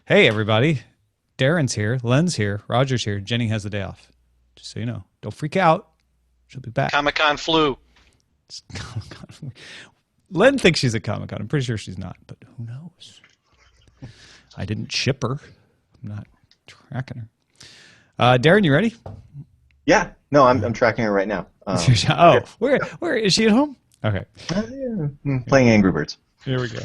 Hey, everybody. Darren's here. Len's here. Roger's here. Jenny has the day off. Just so you know. Don't freak out. She'll be back. Comic-Con flu. Len thinks she's at Comic-Con. I'm pretty sure she's not, but who knows? I didn't ship her. I'm not tracking her. Darren, you ready? Yeah. No, I'm tracking her right now. Where is she at home? Okay. Playing Angry Birds. Here we go.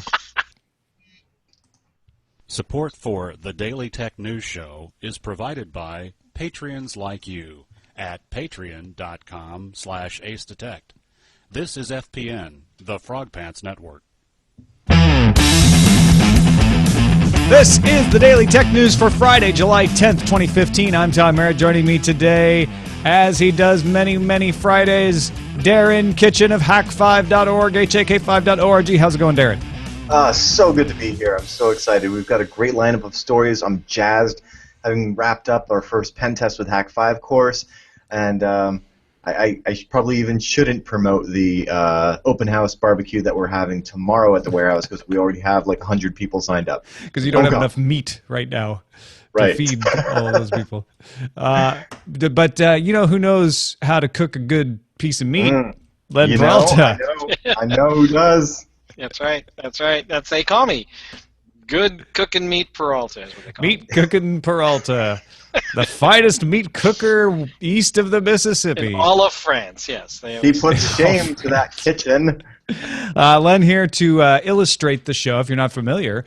Support for the Daily Tech News Show is provided by Patreons like you at patreon.com/acedetect. This is FPN, the Frog Pants Network. This is the Daily Tech News for Friday, July 10th, 2015. I'm Tom Merritt. Joining me today, as he does many, many Fridays, Darren Kitchen of hack5.org, hak5.org. How's it going, Darren? So good to be here. I'm so excited. We've got a great lineup of stories. I'm jazzed, having wrapped up our first pen test with Hack 5 course, and I probably even shouldn't promote the open house barbecue that we're having tomorrow at the warehouse because we already have like 100 people signed up. Because you don't have enough meat right now to feed all of those people. But you know who knows how to cook a good piece of meat? Len Peralta. I know who does. That's right. That's they call me. Good cooking meat Peralta is what they call me. Meat cooking Peralta. The finest meat cooker east of the Mississippi. In all of France, yes. He puts shame to that kitchen. Len here to illustrate the show. If you're not familiar,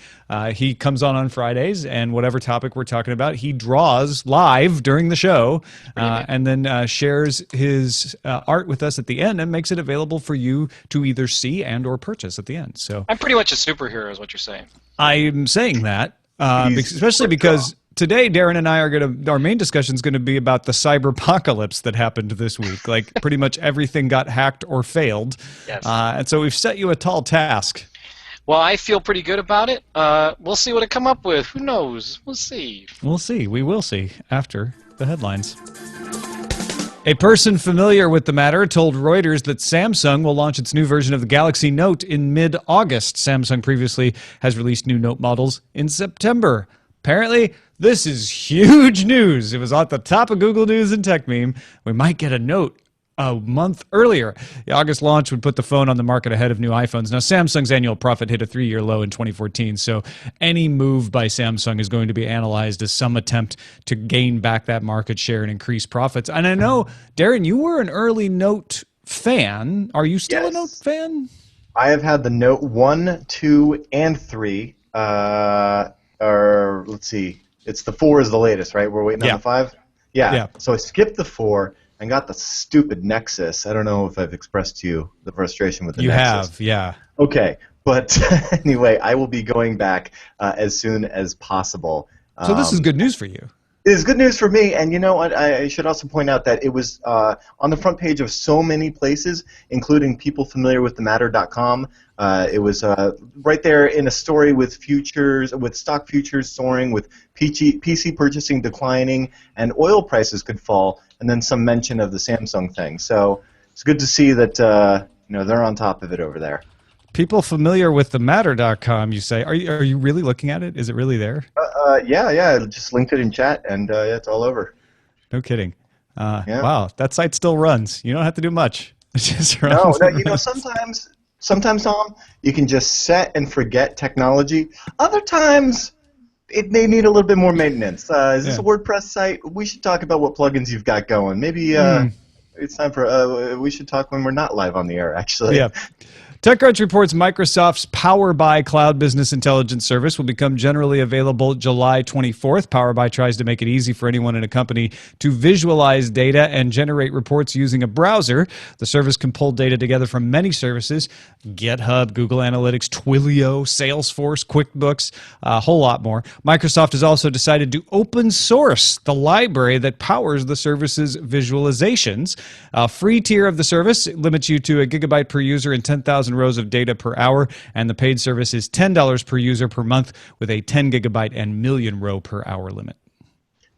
he comes on Fridays, and whatever topic we're talking about, he draws live during the show, and then shares his art with us at the end and makes it available for you to either see and or purchase at the end. So I'm pretty much a superhero is what you're saying. I'm saying that, especially because today, Darren and I our main discussion is going to be about the cyberpocalypse that happened this week. Like, pretty much everything got hacked or failed. Yes. And so we've set you a tall task. Well, I feel pretty good about it. We'll see what I come up with. Who knows? We'll see. We'll see. We will see after the headlines. A person familiar with the matter told Reuters that Samsung will launch its new version of the Galaxy Note in mid-August. Samsung previously has released new Note models in September. Apparently, this is huge news. It was at the top of Google News and Tech Meme. We might get a Note a month earlier. The August launch would put the phone on the market ahead of new iPhones. Now, Samsung's annual profit hit a 3-year low in 2014, so any move by Samsung is going to be analyzed as some attempt to gain back that market share and increase profits. And I know, Darren, you were an early Note fan. Are you still a Note fan? I have had the Note 1, 2, and 3. Or let's see, it's the 4 is the latest, right? We're waiting on the 5? Yeah. So I skipped the 4 and got the stupid Nexus. I don't know if I've expressed to you the frustration with the Nexus. You have, yeah. Okay, but anyway, I will be going back as soon as possible. So this is good news for you. It's good news for me, and you know what? I should also point out that it was on the front page of so many places, including people familiar with thematter.com. It was right there in a story with futures, with stock futures soaring, with PC purchasing declining, and oil prices could fall, and then some mention of the Samsung thing. So it's good to see that they're on top of it over there. People familiar with thematter.com, you say. Are you really looking at it? Is it really there? Yeah. I just linked it in chat, and it's all over. No kidding. Wow, that site still runs. You don't have to do much. It just runs. No, sometimes, Tom, you can just set and forget technology. Other times, it may need a little bit more maintenance. Is this a WordPress site? We should talk about what plugins you've got going. Maybe it's time for we should talk when we're not live on the air, actually. Yeah. TechCrunch reports Microsoft's Power BI Cloud Business Intelligence Service will become generally available July 24th. Power BI tries to make it easy for anyone in a company to visualize data and generate reports using a browser. The service can pull data together from many services: GitHub, Google Analytics, Twilio, Salesforce, QuickBooks, a whole lot more. Microsoft has also decided to open source the library that powers the service's visualizations. A free tier of the service limits you to 1 gigabyte per user and 10,000 rows of data per hour, and the paid service is $10 per user per month with a 10 gigabyte and million row per hour limit.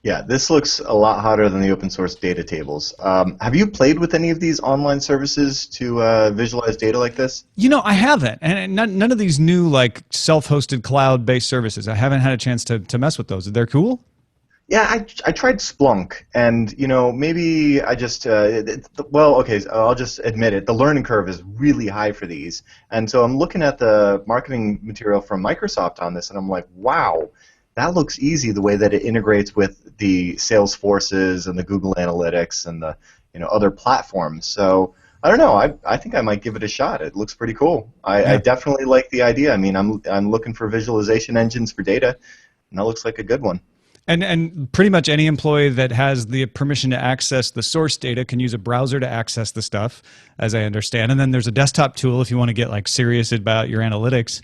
Yeah, this looks a lot hotter than the open source data tables. Have you played with any of these online services to visualize data like this? I haven't, and none of these new like self-hosted cloud-based services. I haven't had a chance to mess with those. They're cool. Yeah, I tried Splunk, and maybe I just okay, so I'll just admit it. The learning curve is really high for these, and so I'm looking at the marketing material from Microsoft on this, and I'm like, wow, that looks easy. The way that it integrates with the Salesforces and the Google Analytics and the other platforms. So I don't know. I think I might give it a shot. It looks pretty cool. I definitely like the idea. I mean, I'm looking for visualization engines for data, and that looks like a good one. And pretty much any employee that has the permission to access the source data can use a browser to access the stuff, as I understand. And then there's a desktop tool if you want to get like serious about your analytics.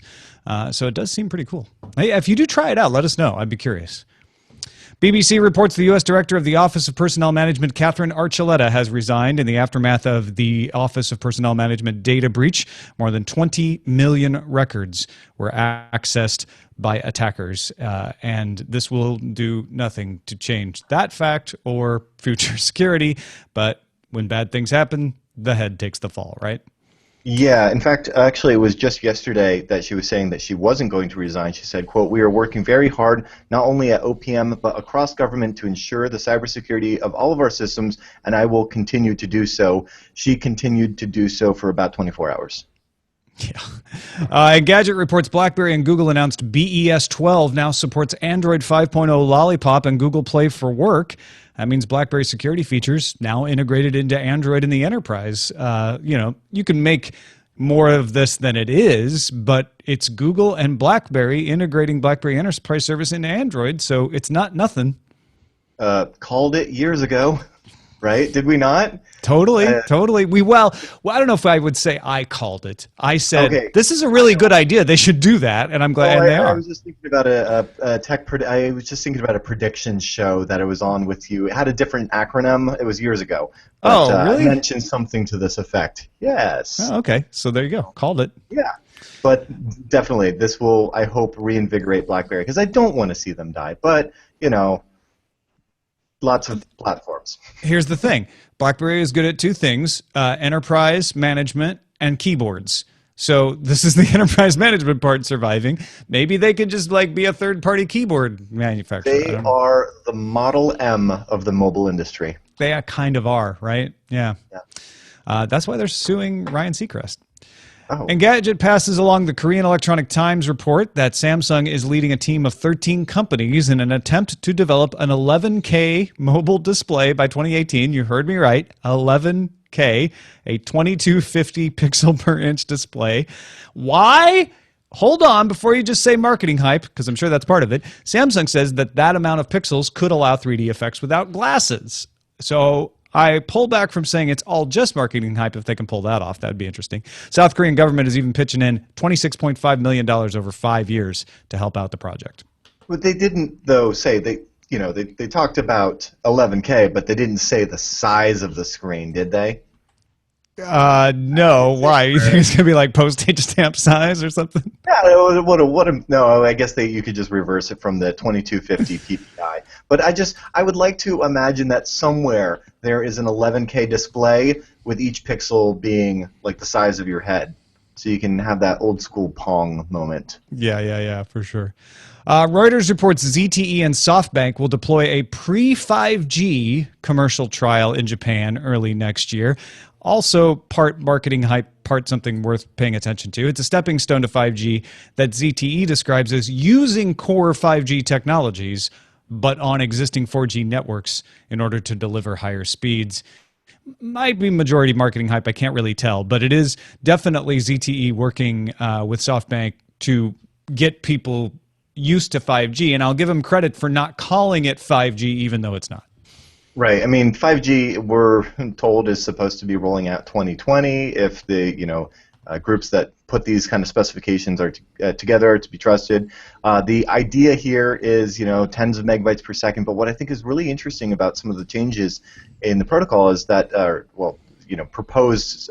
So it does seem pretty cool. Hey, if you do try it out, let us know. I'd be curious. BBC reports the U.S. Director of the Office of Personnel Management, Catherine Archuleta, has resigned in the aftermath of the Office of Personnel Management data breach. More than 20 million records were accessed by attackers, and this will do nothing to change that fact or future security. But when bad things happen, the head takes the fall, right? Yeah, in fact, actually, it was just yesterday that she was saying that she wasn't going to resign. She said, quote, "We are working very hard, not only at OPM, but across government to ensure the cybersecurity of all of our systems, and I will continue to do so." She continued to do so for about 24 hours. Yeah. Gadget reports BlackBerry and Google announced BES 12 now supports Android 5.0 Lollipop and Google Play for Work. That means BlackBerry security features now integrated into Android in the enterprise. You can make more of this than it is, but it's Google and BlackBerry integrating BlackBerry Enterprise Service into Android, so it's not nothing. Called it years ago, right? Did we not? Totally. Well, I don't know if I would say I called it. I said, This is a really good idea. They should do that, and I'm glad they are. I was just thinking about I was just thinking about a prediction show that it was on with you. It had a different acronym. It was years ago. But, really? I mentioned something to this effect. Yes. Oh, okay. So there you go. Called it. Yeah. But definitely, this will, I hope, reinvigorate BlackBerry, because I don't want to see them die. But, lots of platforms. Here's the thing. BlackBerry is good at two things, enterprise management and keyboards. So this is the enterprise management part surviving. Maybe they could just be a third-party keyboard manufacturer. They are the Model M of the mobile industry. They kind of are, right? Yeah. That's why they're suing Ryan Seacrest. Oh. Engadget passes along the Korean Electronic Times report that Samsung is leading a team of 13 companies in an attempt to develop an 11K mobile display by 2018. You heard me right, 11K, a 2250 pixel per inch display. Why? Hold on, before you just say marketing hype, because I'm sure that's part of it. Samsung says that amount of pixels could allow 3D effects without glasses. So I pull back from saying it's all just marketing hype. If they can pull that off, that would be interesting. South Korean government is even pitching in $26.5 million over 5 years to help out the project. But they didn't, though, say they talked about 11K, but they didn't say the size of the screen, did they? No. Why? You think it's gonna be like postage stamp size or something? Yeah. No. I guess you could just reverse it from the 2250 PPI. But I would like to imagine that somewhere there is an 11K display with each pixel being like the size of your head, so you can have that old school Pong moment. Yeah, for sure. Reuters reports ZTE and SoftBank will deploy a pre-5G commercial trial in Japan early next year. Also, part marketing hype, part something worth paying attention to. It's a stepping stone to 5G that ZTE describes as using core 5G technologies, but on existing 4G networks in order to deliver higher speeds. Might be majority marketing hype, I can't really tell, but it is definitely ZTE working with SoftBank to get people used to 5G, and I'll give them credit for not calling it 5G even though it's not. Right. I mean, 5G, we're told, is supposed to be rolling out 2020 if the groups that put these kind of specifications are together are to be trusted. The idea here is tens of megabytes per second. But what I think is really interesting about some of the changes in the protocol is that proposed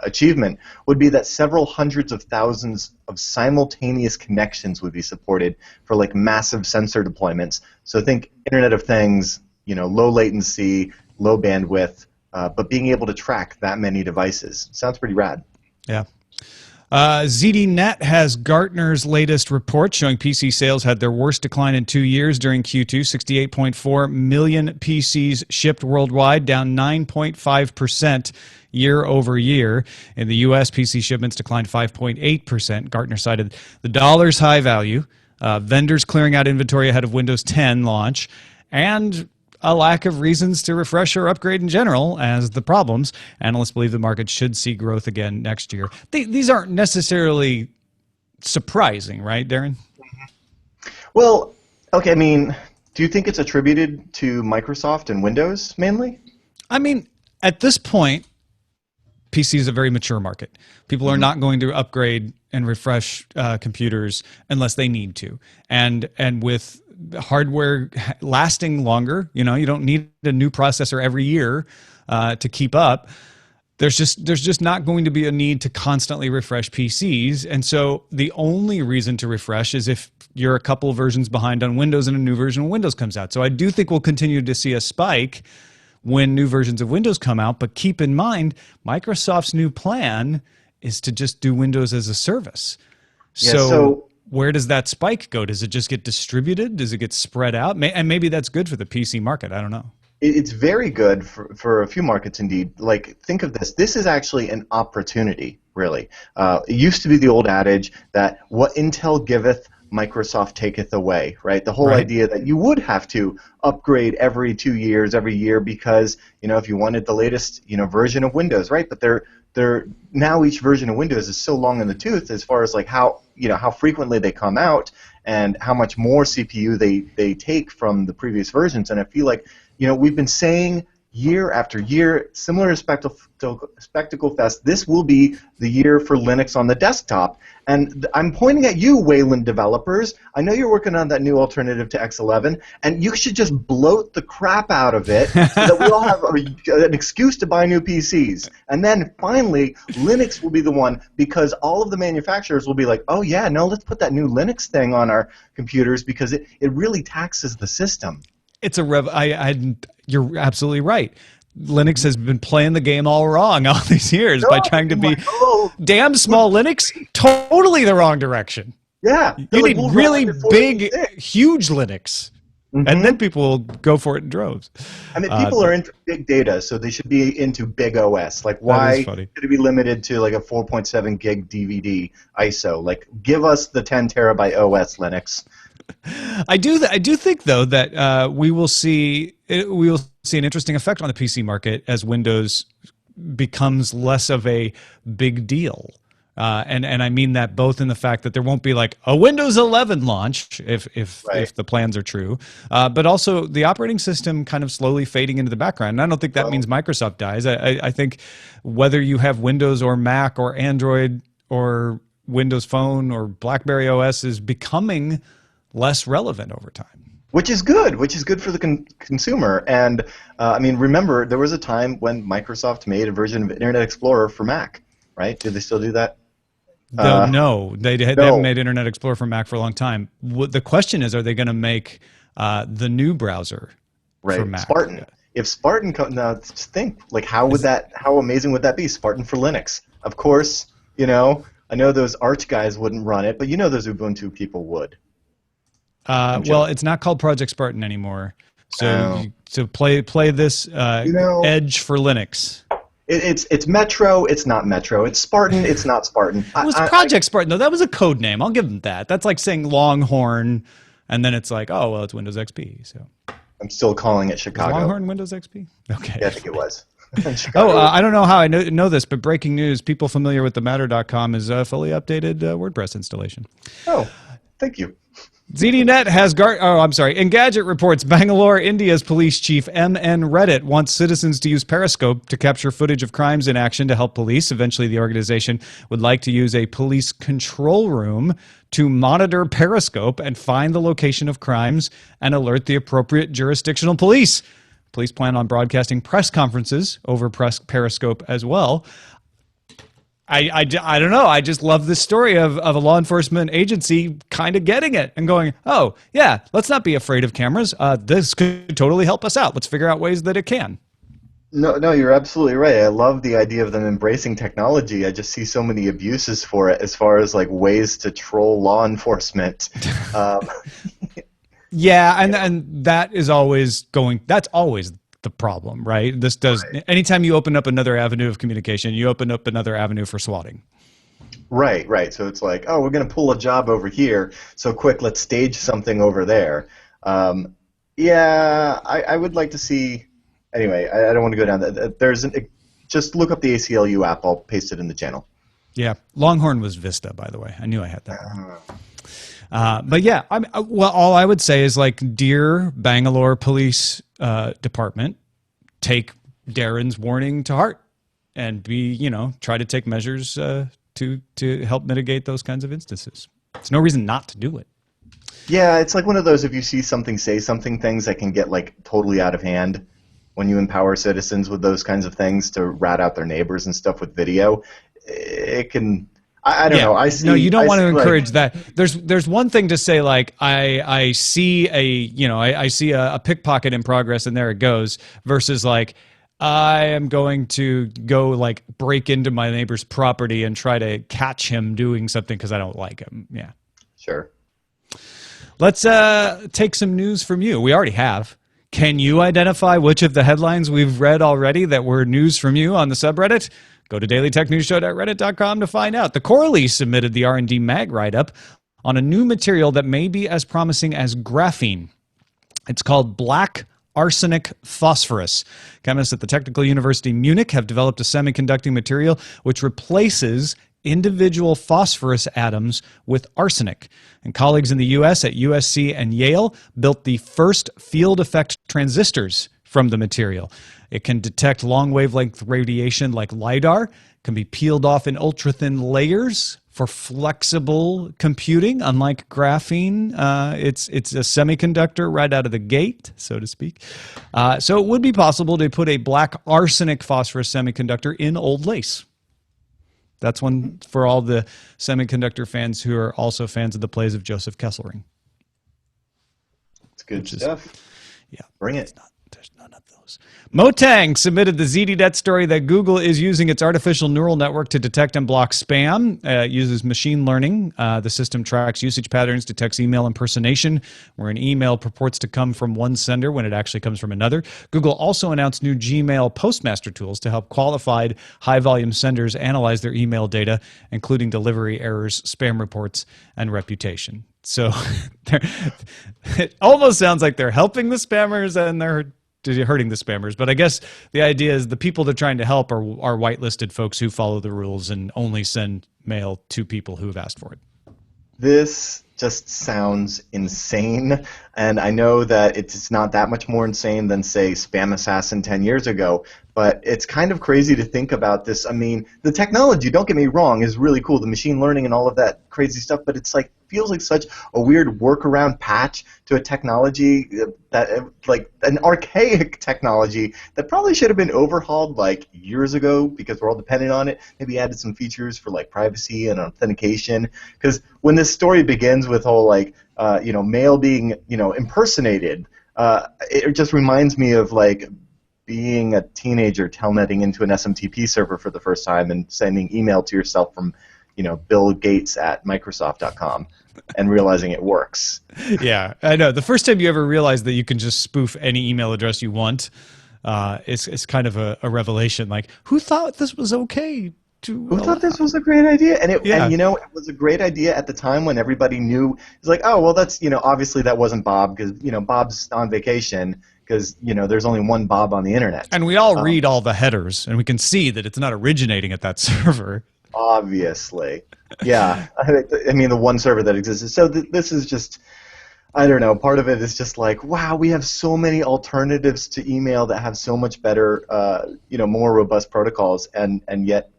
achievement would be that several hundreds of thousands of simultaneous connections would be supported for like massive sensor deployments. So think Internet of Things, low latency, low bandwidth, but being able to track that many devices. Sounds pretty rad. Yeah. ZDNet has Gartner's latest report showing PC sales had their worst decline in 2 years during Q2, 68.4 million PCs shipped worldwide, down 9.5% year over year. In the U.S., PC shipments declined 5.8%. Gartner cited the dollar's high value, vendors clearing out inventory ahead of Windows 10 launch, and a lack of reasons to refresh or upgrade in general as the problems. Analysts believe the market should see growth again next year. These aren't necessarily surprising, right, Darren? Well, okay, do you think it's attributed to Microsoft and Windows mainly? At this point, PC is a very mature market. People are not going to upgrade and refresh computers unless they need to. And with hardware lasting longer, you don't need a new processor every year to keep up. There's just not going to be a need to constantly refresh PCs. And so the only reason to refresh is if you're a couple versions behind on Windows and a new version of Windows comes out. So I do think we'll continue to see a spike when new versions of Windows come out, but keep in mind, Microsoft's new plan is to just do Windows as a service. Yeah, so where does that spike go? Does it just get distributed? Does it get spread out? And maybe that's good for the PC market. I don't know. It's very good for a few markets indeed. Like, think of this. This is actually an opportunity, really. It used to be the old adage that what Intel giveth, Microsoft taketh away, right? The whole idea that you would have to upgrade every 2 years, every year, because if you wanted the latest version of Windows, right? But they're now each version of Windows is so long in the tooth as far as like how frequently they come out and how much more CPU they take from the previous versions. And I feel like we've been saying year after year, similar to Spectacle Fest, this will be the year for Linux on the desktop. And I'm pointing at you, Wayland developers. I know you're working on that new alternative to X11, and you should just bloat the crap out of it so that we all have an excuse to buy new PCs. And then finally, Linux will be the one, because all of the manufacturers will be like, oh yeah, no, let's put that new Linux thing on our computers because it really taxes the system. It's you're absolutely right. Linux has been playing the game all wrong all these years by trying to be damn small Linux, totally the wrong direction. Yeah. You need really big, huge Linux. And then people will go for it in droves. People are into big data, so they should be into big OS. Like, why should it be limited to like a 4.7 gig DVD ISO? Like, give us the 10 terabyte OS, Linux. I do think though that we will see an interesting effect on the PC market as Windows becomes less of a big deal, and I mean that both in the fact that there won't be like a Windows 11 launch if the plans are true, but also the operating system kind of slowly fading into the background. And I don't think that means Microsoft dies. I think whether you have Windows or Mac or Android or Windows Phone or BlackBerry OS is becoming less relevant over time. Which is good for the consumer. And remember, there was a time when Microsoft made a version of Internet Explorer for Mac, right? Did they still do that? No, they haven't made Internet Explorer for Mac for a long time. The question is, are they going to make the new browser for Mac? Spartan. If Spartan comes, now just think, like, how amazing would that be? Spartan for Linux. Of course, I know those Arch guys wouldn't run it, but those Ubuntu people would. Well, it's not called Project Spartan anymore. So play this Edge for Linux. It's Metro. It's not Metro. It's Spartan. It's not Spartan. It was Project Spartan though. That was a code name. I'll give them that. That's like saying Longhorn, and then it's like, oh well, it's Windows XP. So I'm still calling it Chicago. Was Longhorn Windows XP? Okay. Yeah, I think it was. I don't know how I know this, but breaking news: people familiar with the Matter.com is a fully updated WordPress installation. Oh, thank you. ZDNet has Engadget reports Bangalore, India's police chief M.N. Reddit wants citizens to use Periscope to capture footage of crimes in action to help police. Eventually, the organization would like to use a police control room to monitor Periscope and find the location of crimes and alert the appropriate jurisdictional police. Police plan on broadcasting press conferences over Periscope as well. I don't know. I just love this story of a law enforcement agency kind of getting it and going, oh, yeah, let's not be afraid of cameras. This could totally help us out. Let's figure out ways that it can. No, you're absolutely right. I love the idea of them embracing technology. I just see so many abuses for it as far as like ways to troll law enforcement. Yeah, and that is always that's always the problem, right? This does anytime you open up another avenue of communication, you open up another avenue for swatting. Right. So it's like, oh, we're going to pull a job over here. So quick, let's stage something over there. Yeah, I would like to see. Anyway, I don't want to go down that. Just look up the ACLU app. I'll paste it in the channel. Yeah, Longhorn was Vista, by the way. I knew I had that. But yeah, well, all I would say is like, dear Bangalore Police Department, take Darren's warning to heart and try to take measures to help mitigate those kinds of instances. There's no reason not to do it. Yeah, it's like one of those if you see something, say something things that can get like totally out of hand. When you empower citizens with those kinds of things to rat out their neighbors and stuff with video, it can. I don't know. You don't want to encourage that. There's one thing to say like I see a pickpocket in progress and there it goes, versus like I am going to go like break into my neighbor's property and try to catch him doing something because I don't like him. Yeah. Sure. Let's take some news from you. We already have. Can you identify which of the headlines we've read already that were news from you on the subreddit? Go to dailytechnewsshow.reddit.com to find out. The Corley submitted the R&D Mag write-up on a new material that may be as promising as graphene. It's called black arsenic phosphorus. Chemists at the Technical University Munich have developed a semiconducting material which replaces individual phosphorus atoms with arsenic. And colleagues in the US at USC and Yale built the first field effect transistors from the material. It can detect long wavelength radiation like LiDAR, can be peeled off in ultra-thin layers for flexible computing. Unlike graphene, it's a semiconductor right out of the gate, so to speak. So it would be possible to put a black arsenic phosphorus semiconductor in old lace. That's one for all the semiconductor fans who are also fans of the plays of Joseph Kesselring. It's good stuff. Yeah. Bring it. There's none of those. Motang submitted the ZDNet story that Google is using its artificial neural network to detect and block spam. It uses machine learning. The system tracks usage patterns, detects email impersonation, where an email purports to come from one sender when it actually comes from another. Google also announced new Gmail Postmaster tools to help qualified high-volume senders analyze their email data, including delivery errors, spam reports, and reputation. So it almost sounds like they're helping the spammers and they're hurting the spammers. But I guess the idea is the people they're trying to help are whitelisted folks who follow the rules and only send mail to people who have asked for it. This just sounds insane, and I know that it's not that much more insane than, say, Spam Assassin 10 years ago, but it's kind of crazy to think about this. I mean, the technology, don't get me wrong, is really cool, the machine learning and all of that crazy stuff, but it's like feels like such a weird workaround patch to a technology that, like, an archaic technology that probably should have been overhauled like years ago because we're all dependent on it. Maybe added some features for like privacy and authentication. Because when this story begins with whole like mail being impersonated, it just reminds me of like being a teenager telnetting into an SMTP server for the first time and sending email to yourself from Bill Gates at Microsoft.com and realizing it works. Yeah, I know. The first time you ever realize that you can just spoof any email address you want, it's kind of a revelation. Like, who thought this was okay? Who thought this was a great idea? And it was a great idea at the time when everybody knew. It's like, oh, well, that's, obviously that wasn't Bob because, Bob's on vacation because, there's only one Bob on the internet. And we all read all the headers, and we can see that it's not originating at that server. Obviously. Yeah. I mean, the one server that exists. So this is just, I don't know, part of it is just like, wow, we have so many alternatives to email that have so much better, more robust protocols, and yet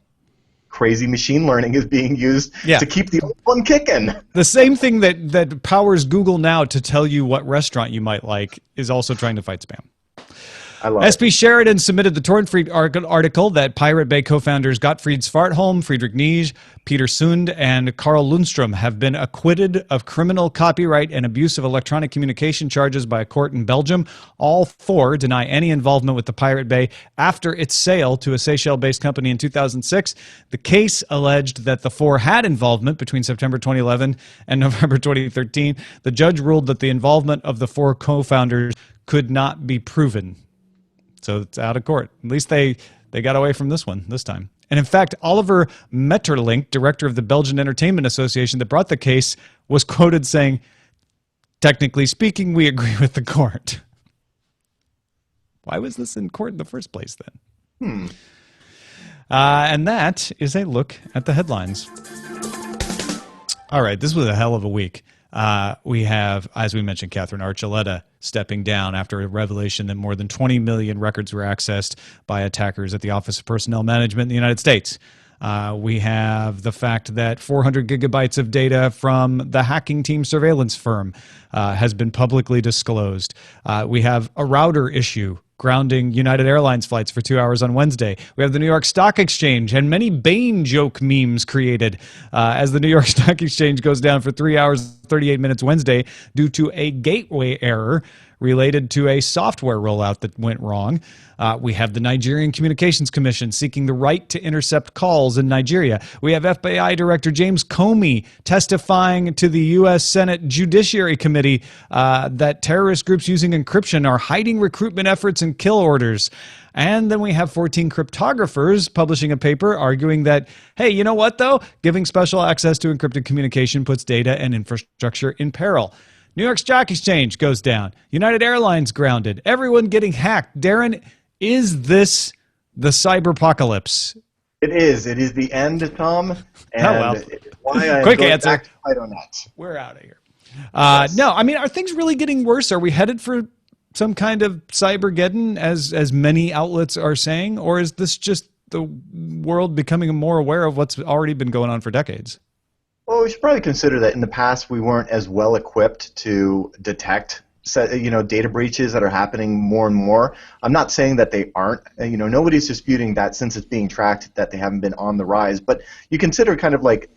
crazy machine learning is being used to keep the old one kicking. The same thing that powers Google now to tell you what restaurant you might like is also trying to fight spam. I love it. Sheridan submitted the Tornfried article that Pirate Bay co-founders Gottfried Svartholm, Friedrich Nietzsche, Peter Sund, and Carl Lundstrom have been acquitted of criminal copyright and abuse of electronic communication charges by a court in Belgium. All four deny any involvement with the Pirate Bay after its sale to a Seychelles-based company in 2006. The case alleged that the four had involvement between September 2011 and November 2013. The judge ruled that the involvement of the four co-founders could not be proven. So it's out of court. At least they got away from this one this time. And in fact, Oliver Metterlink, director of the Belgian Entertainment Association that brought the case, was quoted saying, "Technically speaking, we agree with the court." Why was this in court in the first place then? And that is a look at the headlines. All right, this was a hell of a week. We have, as we mentioned, Catherine Archuleta stepping down after a revelation that more than 20 million records were accessed by attackers at the Office of Personnel Management in the United States. We have the fact that 400 gigabytes of data from the hacking team surveillance firm has been publicly disclosed. We have a router issue grounding United Airlines flights for 2 hours on Wednesday. We have the New York Stock Exchange and many Bane joke memes created as the New York Stock Exchange goes down for 3 hours, 38 minutes Wednesday due to a gateway error related to a software rollout that went wrong. We have the Nigerian Communications Commission seeking the right to intercept calls in Nigeria. We have FBI Director James Comey testifying to the U.S. Senate Judiciary Committee that terrorist groups using encryption are hiding recruitment efforts and kill orders. And then we have 14 cryptographers publishing a paper arguing that, hey, you know what, though? Giving special access to encrypted communication puts data and infrastructure in peril. New York Stock Exchange goes down. United Airlines grounded. Everyone getting hacked. Darren, is this the cyberpocalypse? It is. It is the end, Tom. And well. It is why I Quick am going answer. back to Fidonet. We're out of here. Yes. No, I mean, are things really getting worse? Are we headed for some kind of cybergeddon, as many outlets are saying? Or is this just the world becoming more aware of what's already been going on for decades? Well, we should probably consider that in the past we weren't as well equipped to detect data breaches that are happening more and more. I'm not saying that they aren't. Nobody's disputing that since it's being tracked that they haven't been on the rise. But you consider kind of like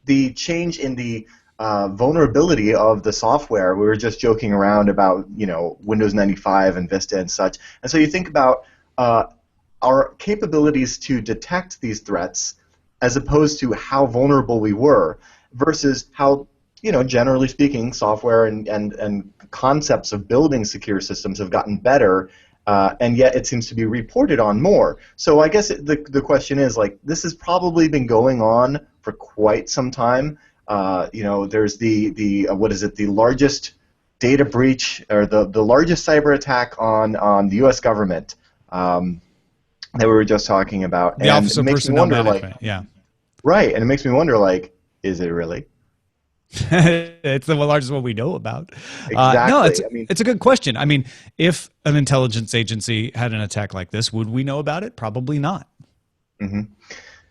the change in the vulnerability of the software. We were just joking around about Windows 95 and Vista and such. And so you think about our capabilities to detect these threats as opposed to how vulnerable we were versus how, generally speaking, software and concepts of building secure systems have gotten better, and yet it seems to be reported on more. So I guess the question is, this has probably been going on for quite some time. There's the largest data breach, or the largest cyber attack on the U.S. government that we were just talking about. The Office of Personnel Management, yeah. Right, and it makes me wonder, is it really? It's the largest one we know about. Exactly. It's a good question. I mean, if an intelligence agency had an attack like this, would we know about it? Probably not. Mm-hmm.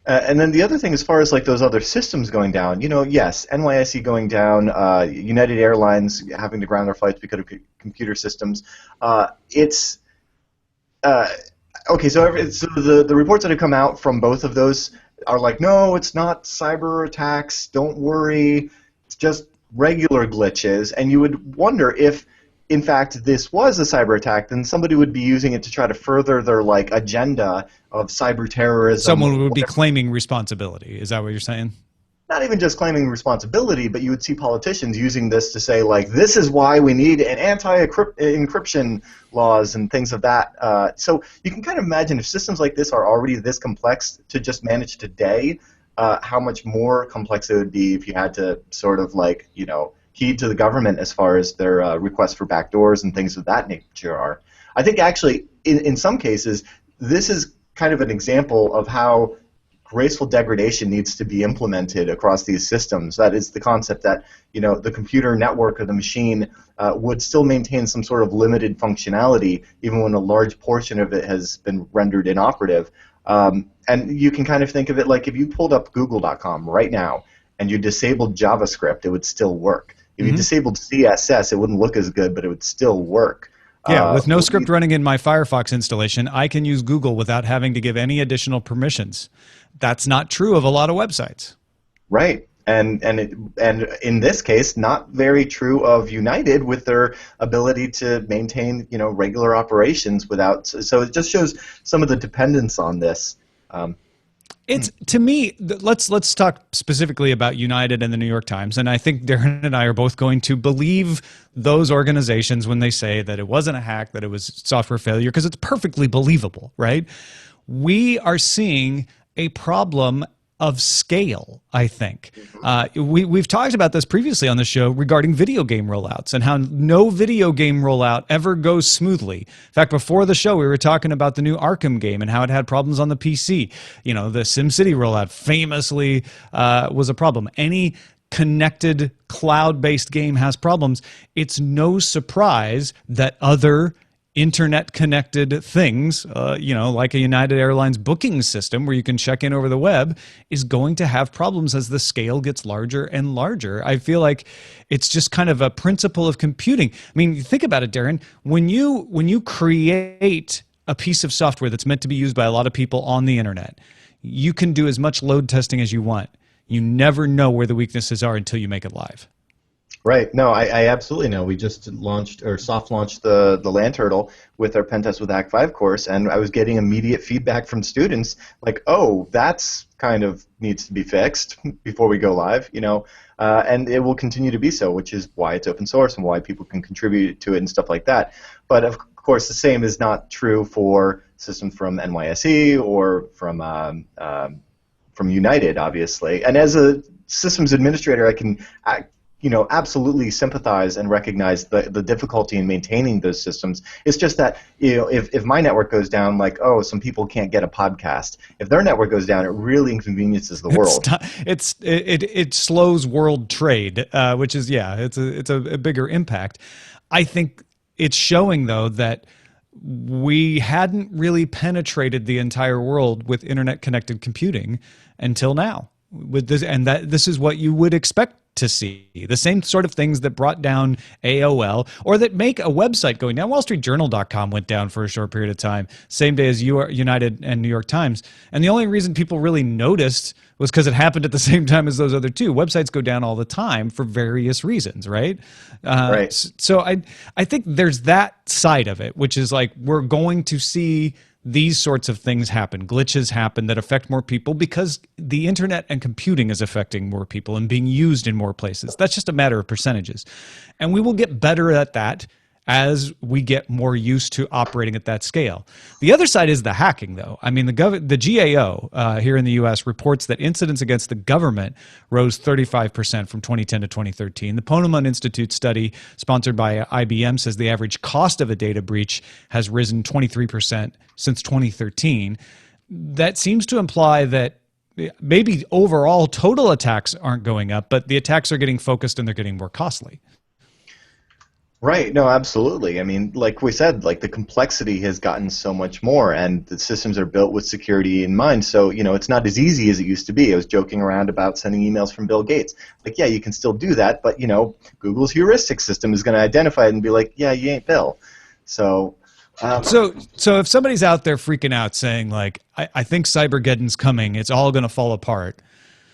And then the other thing, as far as those other systems going down, yes, NYSE going down, United Airlines having to ground their flights because of computer systems. Okay, so the reports that have come out from both of those are no, it's not cyber attacks, don't worry, it's just regular glitches. And you would wonder if, in fact, this was a cyber attack, then somebody would be using it to try to further their agenda of cyber terrorism. Someone would be claiming responsibility. Is that what you're saying? Not even just claiming responsibility, but you would see politicians using this to say, this is why we need an anti-encryption laws and things of that. So you can kind of imagine if systems like this are already this complex to just manage today, how much more complex it would be if you had to sort of heed to the government as far as their requests for backdoors and things of that nature are. I think actually, in some cases, this is kind of an example of how graceful degradation needs to be implemented across these systems. That is the concept that the computer network of the machine would still maintain some sort of limited functionality even when a large portion of it has been rendered inoperative. And you can kind of think of it like if you pulled up google.com right now and you disabled JavaScript, it would still work. If you disabled CSS, it wouldn't look as good, but it would still work. Yeah, with no script running in my Firefox installation, I can use Google without having to give any additional permissions. That's not true of a lot of websites. Right. And in this case, not very true of United with their ability to maintain, regular operations without. So it just shows some of the dependence on this. It's, to me, let's talk specifically about United and the New York Times, and I think Darren and I are both going to believe those organizations when they say that it wasn't a hack, that it was software failure, because it's perfectly believable, right? We are seeing a problem of scale, I think. We've talked about this previously on the show regarding video game rollouts and how no video game rollout ever goes smoothly. In fact, before the show, we were talking about the new Arkham game and how it had problems on the PC. The SimCity rollout famously was a problem. Any connected cloud-based game has problems. It's no surprise that other internet-connected things, like a United Airlines booking system where you can check in over the web, is going to have problems as the scale gets larger and larger. I feel like it's just kind of a principle of computing. I mean, you think about it, Darren. When you create a piece of software that's meant to be used by a lot of people on the internet, you can do as much load testing as you want. You never know where the weaknesses are until you make it live. Right. No, I absolutely know. We just launched or soft launched the Land Turtle with our Pentest with Act 5 course, and I was getting immediate feedback from students like, oh, that's kind of needs to be fixed before we go live, and it will continue to be so, which is why it's open source and why people can contribute to it and stuff like that. But of course, the same is not true for systems from NYSE or from United, obviously. And as a systems administrator, I can absolutely sympathize and recognize the difficulty in maintaining those systems. It's just that, if my network goes down, like, oh, some people can't get a podcast. If their network goes down, it really inconveniences the world. It slows world trade, which is, it's a bigger impact. I think it's showing, though, that we hadn't really penetrated the entire world with internet-connected computing until now. With this, and this is what you would expect to see. The same sort of things that brought down AOL or that make a website going down. WallStreetJournal.com went down for a short period of time, same day as United and New York Times. And the only reason people really noticed was because it happened at the same time as those other two. Websites go down all the time for various reasons, right? Right. So I think there's that side of it, which is like we're going to see these sorts of things happen, glitches happen that affect more people because the internet and computing is affecting more people and being used in more places. That's just a matter of percentages. And we will get better at that as we get more used to operating at that scale. The other side is the hacking, though. I mean, the GAO here in the U.S. reports that incidents against the government rose 35% from 2010 to 2013. The Ponemon Institute study, sponsored by IBM, says the average cost of a data breach has risen 23% since 2013. That seems to imply that maybe overall total attacks aren't going up, but the attacks are getting focused and they're getting more costly. Right. No, absolutely. I mean, like we said, like the complexity has gotten so much more, and the systems are built with security in mind. So, it's not as easy as it used to be. I was joking around about sending emails from Bill Gates. Like, yeah, you can still do that, but, Google's heuristic system is going to identify it and be like, yeah, you ain't Bill. So... So if somebody's out there freaking out saying, like, I think cybergeddon's coming, it's all going to fall apart.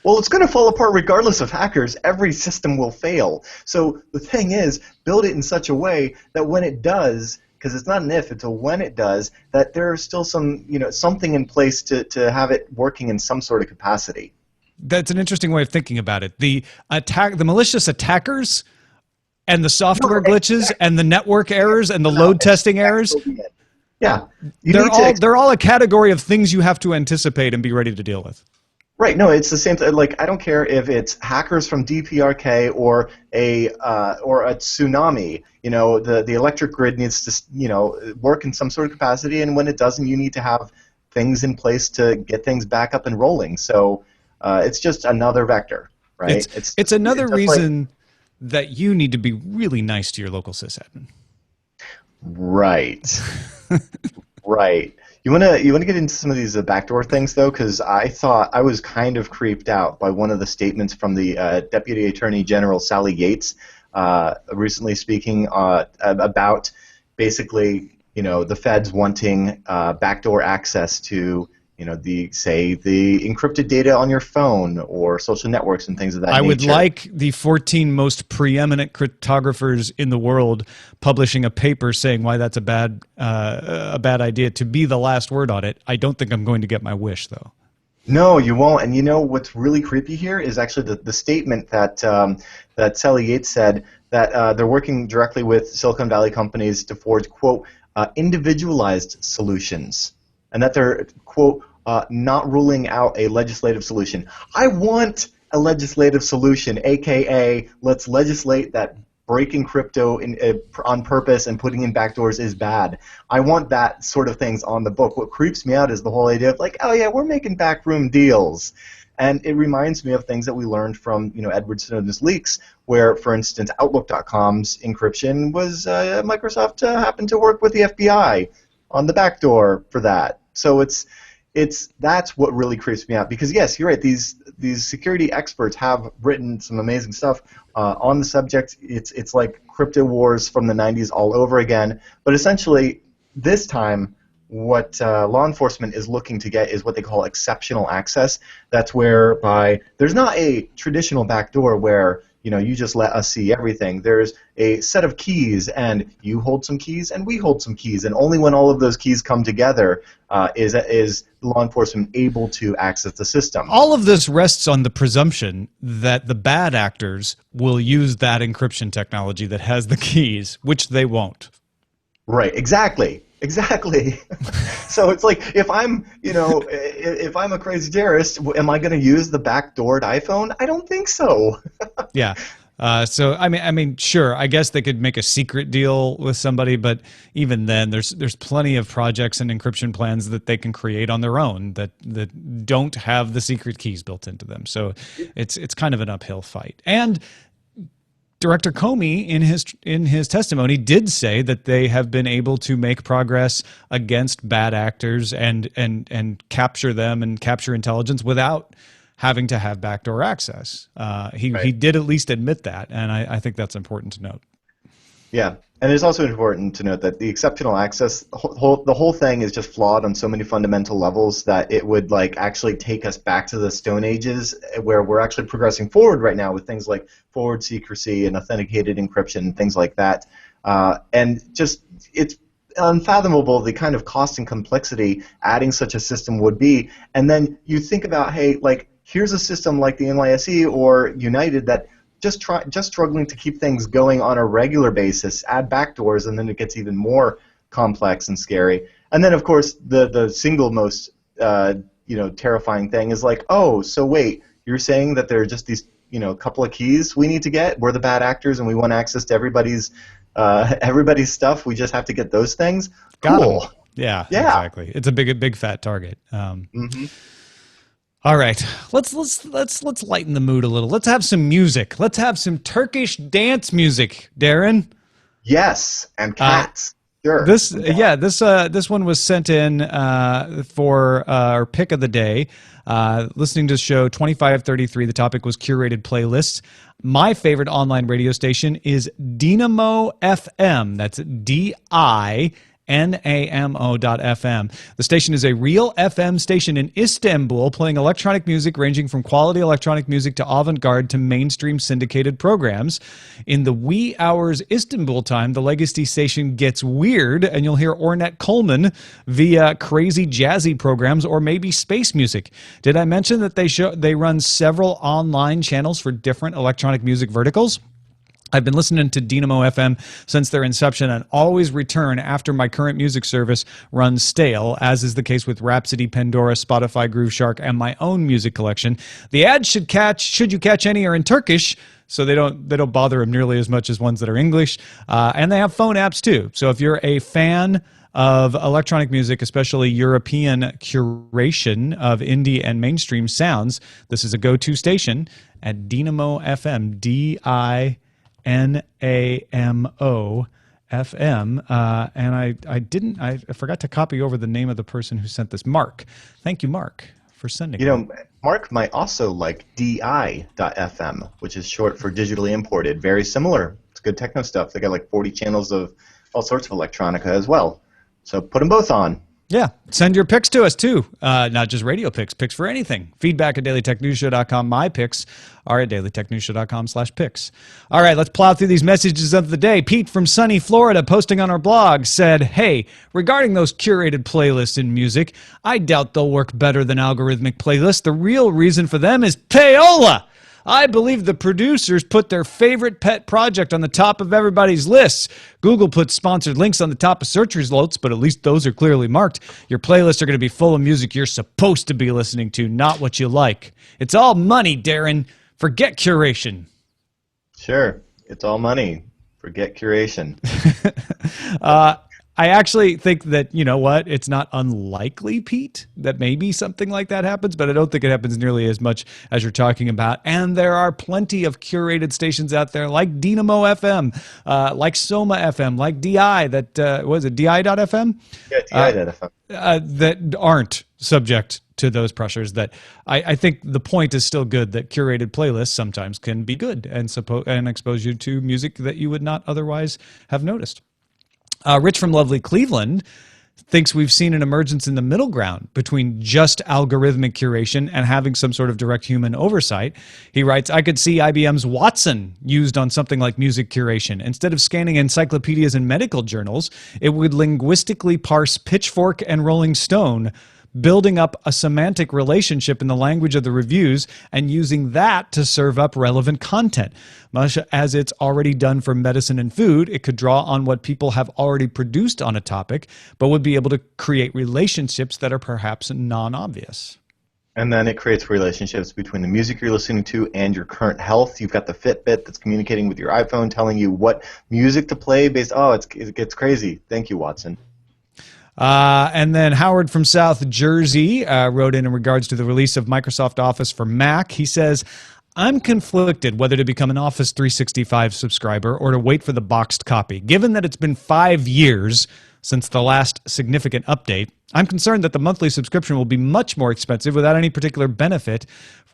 Well, it's going to fall apart regardless of hackers. Every system will fail. So the thing is, build it in such a way that when it does, because it's not an if, it's a when it does, that there's still some, something in place to have it working in some sort of capacity. That's an interesting way of thinking about it. The malicious attackers and the software glitches and the network errors and the load testing errors. Yeah. They're all a category of things you have to anticipate and be ready to deal with. Right. No, it's the same. Like, I don't care if it's hackers from DPRK or a tsunami. The electric grid needs to work in some sort of capacity, and when it doesn't, you need to have things in place to get things back up and rolling. So it's just another vector, right? It's another reason that you need to be really nice to your local sysadmin. Right. Right. You wanna get into some of these backdoor things, though, because I thought I was kind of creeped out by one of the statements from the Deputy Attorney General Sally Yates recently speaking about basically, the feds wanting backdoor access to, the encrypted data on your phone or social networks and things of that nature. I would like the 14 most preeminent cryptographers in the world publishing a paper saying why that's a bad idea to be the last word on it. I don't think I'm going to get my wish, though. No, you won't. And what's really creepy here is actually the statement that Sally Yates said, that they're working directly with Silicon Valley companies to forge, quote, individualized solutions, and that they're, quote, not ruling out a legislative solution. I want a legislative solution, aka let's legislate that breaking crypto on purpose and putting in backdoors is bad. I want that sort of things on the book. What creeps me out is the whole idea of like, oh yeah, we're making backroom deals. And it reminds me of things that we learned from Edward Snowden's leaks, where, for instance, Outlook.com's encryption was Microsoft happened to work with the FBI on the backdoor for that. So that's what really creeps me out, because yes, you're right. These security experts have written some amazing stuff on the subject. It's like crypto wars from the 90s all over again. But essentially, this time, what law enforcement is looking to get is what they call exceptional access. That's whereby there's not a traditional backdoor where you just let us see everything. There's a set of keys, and you hold some keys, and we hold some keys, and only when all of those keys come together is law enforcement able to access the system. All of this rests on the presumption that the bad actors will use that encryption technology that has the keys, which they won't. Right, exactly. So it's like, if I'm a crazy terrorist, am I going to use the backdoored iPhone? I don't think so. Yeah. So I mean, sure. I guess they could make a secret deal with somebody, but even then, there's plenty of projects and encryption plans that they can create on their own that don't have the secret keys built into them. So it's kind of an uphill fight. And Director Comey, in his testimony, did say that they have been able to make progress against bad actors and capture them and capture intelligence without having to have backdoor access. He did at least admit that, and I think that's important to note. Yeah, and it's also important to note that the exceptional access, the whole thing is just flawed on so many fundamental levels that it would actually take us back to the Stone Ages, where we're actually progressing forward right now with things like forward secrecy and authenticated encryption and things like that. And just it's unfathomable the kind of cost and complexity adding such a system would be. And then you think about, hey, here's a system like the NYSE or United that just struggling to keep things going on a regular basis, add backdoors, and then it gets even more complex and scary. And then, of course, the single most terrifying thing is oh, so wait, you're saying that there are just these couple of keys we need to get? We're the bad actors, and we want access to everybody's stuff. We just have to get those things. Cool. Yeah, exactly. It's a big fat target. All right, let's lighten the mood a little. Let's have some music. Let's have some Turkish dance music, Darren. Yes, and cats. Sure. This one was sent in for our pick of the day. Listening to the show 2533. The topic was curated playlists. My favorite online radio station is Dynamo FM. That's DINAMO.FM. The station is a real FM station in Istanbul, playing electronic music ranging from quality electronic music to avant-garde to mainstream syndicated programs. In the wee hours Istanbul time, the legacy station gets weird, and you'll hear Ornette Coleman via crazy jazzy programs or maybe space music. Did I mention that they run several online channels for different electronic music verticals? I've been listening to Dynamo FM since their inception and always return after my current music service runs stale, as is the case with Rhapsody, Pandora, Spotify, Groove Shark, and my own music collection. The ads should you catch any, are in Turkish, so they don't bother them nearly as much as ones that are English. And they have phone apps too. So if you're a fan of electronic music, especially European curation of indie and mainstream sounds, this is a go-to station at Dynamo FM, DINAMO FM, and I forgot to copy over the name of the person who sent this. Mark. Thank you, Mark, for sending it. Mark might also like DI.FM, which is short for digitally imported. Very similar. It's good techno stuff. They got 40 channels of all sorts of electronica as well. So put them both on. Yeah. Send your picks to us, too. Not just radio picks for anything. Feedback at dailytechnewsshow.com. My picks are at dailytechnewsshow.com/picks. All right, let's plow through these messages of the day. Pete from sunny Florida, posting on our blog, said, hey, regarding those curated playlists in music, I doubt they'll work better than algorithmic playlists. The real reason for them is payola. I believe the producers put their favorite pet project on the top of everybody's lists. Google puts sponsored links on the top of search results, but at least those are clearly marked. Your playlists are going to be full of music you're supposed to be listening to, not what you like. It's all money, Darren. Forget curation. Sure. It's all money. Forget curation. I actually think that, you know what, it's not unlikely, Pete, that maybe something like that happens, but I don't think it happens nearly as much as you're talking about. And there are plenty of curated stations out there like Dynamo FM, like Soma FM, like DI, that, was it DI.FM? Yeah, DI.FM. That aren't subject to those pressures. That I think the point is still good that curated playlists sometimes can be good and expose you to music that you would not otherwise have noticed. Rich from lovely Cleveland thinks we've seen an emergence in the middle ground between just algorithmic curation and having some sort of direct human oversight. He writes, I could see IBM's Watson used on something like music curation. Instead of scanning encyclopedias and medical journals, it would linguistically parse Pitchfork and Rolling Stone, building up a semantic relationship in the language of the reviews and using that to serve up relevant content. Much as it's already done for medicine and food, it could draw on what people have already produced on a topic, but would be able to create relationships that are perhaps non-obvious. And then it creates relationships between the music you're listening to and your current health. You've got the Fitbit that's communicating with your iPhone, telling you what music to play based. Oh, it gets crazy. Thank you, Watson. And then Howard from South Jersey wrote in regards to the release of Microsoft Office for Mac. He says, I'm conflicted whether to become an Office 365 subscriber or to wait for the boxed copy. Given that it's been 5 years since the last significant update, I'm concerned that the monthly subscription will be much more expensive without any particular benefit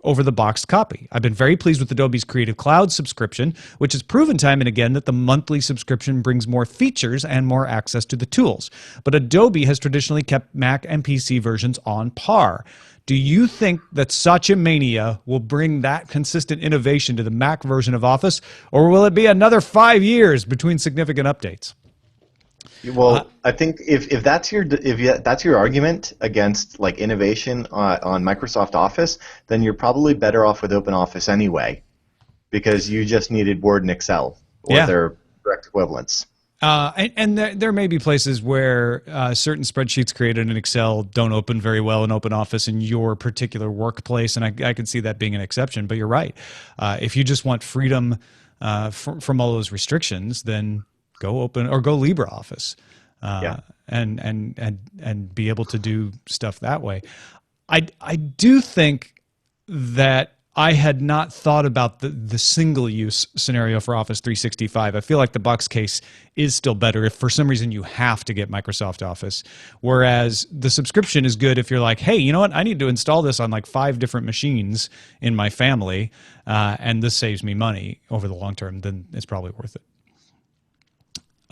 over the boxed copy. I've been very pleased with Adobe's Creative Cloud subscription, which has proven time and again that the monthly subscription brings more features and more access to the tools. But Adobe has traditionally kept Mac and PC versions on par. Do you think that Satya Mania will bring that consistent innovation to the Mac version of Office, or will it be another 5 years between significant updates? Well, I think if that's your argument against like innovation on Microsoft Office, then you're probably better off with OpenOffice anyway, because you just needed Word and Excel or their direct equivalents. And there may be places where certain spreadsheets created in Excel don't open very well in OpenOffice in your particular workplace, and I can see that being an exception. But you're right. If you just want freedom from all those restrictions, then go LibreOffice and be able to do stuff that way. I do think that I had not thought about the single-use scenario for Office 365. I feel like the box case is still better if for some reason you have to get Microsoft Office, whereas the subscription is good if you're like, hey, you know what? I need to install this on like 5 different machines in my family, and this saves me money over the long term, then it's probably worth it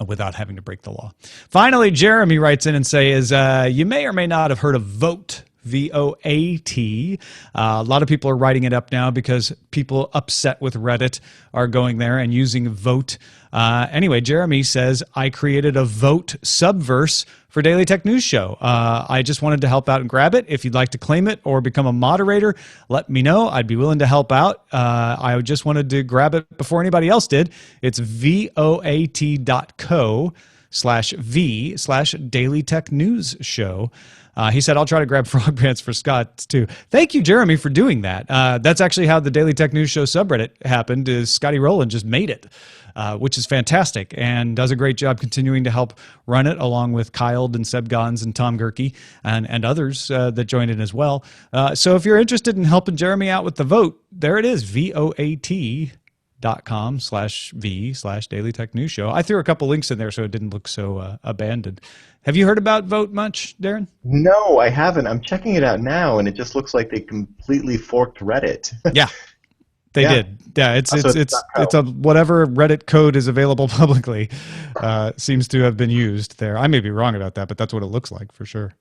without having to break the law. Finally, Jeremy writes in and says, you may or may not have heard of Vote. V-O-A-T. A lot of people are writing it up now because people upset with Reddit are going there and using Vote. Anyway, Jeremy says, I created a Vote subverse for Daily Tech News Show. I just wanted to help out and grab it. If you'd like to claim it or become a moderator, let me know. I'd be willing to help out. I just wanted to grab it before anybody else did. It's voat.co/v/Daily Tech News Show. He said, I'll try to grab frog pants for Scott, too. Thank you, Jeremy, for doing that. That's actually how the Daily Tech News Show subreddit happened, is Scotty Rowland just made it, which is fantastic and does a great job continuing to help run it, along with Kyle and Seb Gons and Tom Gerke and others that joined in as well. So if you're interested in helping Jeremy out with the vote, there it is, voat.com/v/Daily Tech News Show. I threw a couple links in there so it didn't look so abandoned. Have you heard about Vote much, Darren? No, I haven't. I'm checking it out now, and it just looks like they completely forked Reddit. Yeah. They Yeah. did. Yeah, it's So it's a whatever Reddit code is available publicly seems to have been used there. I may be wrong about that, but that's what it looks like for sure.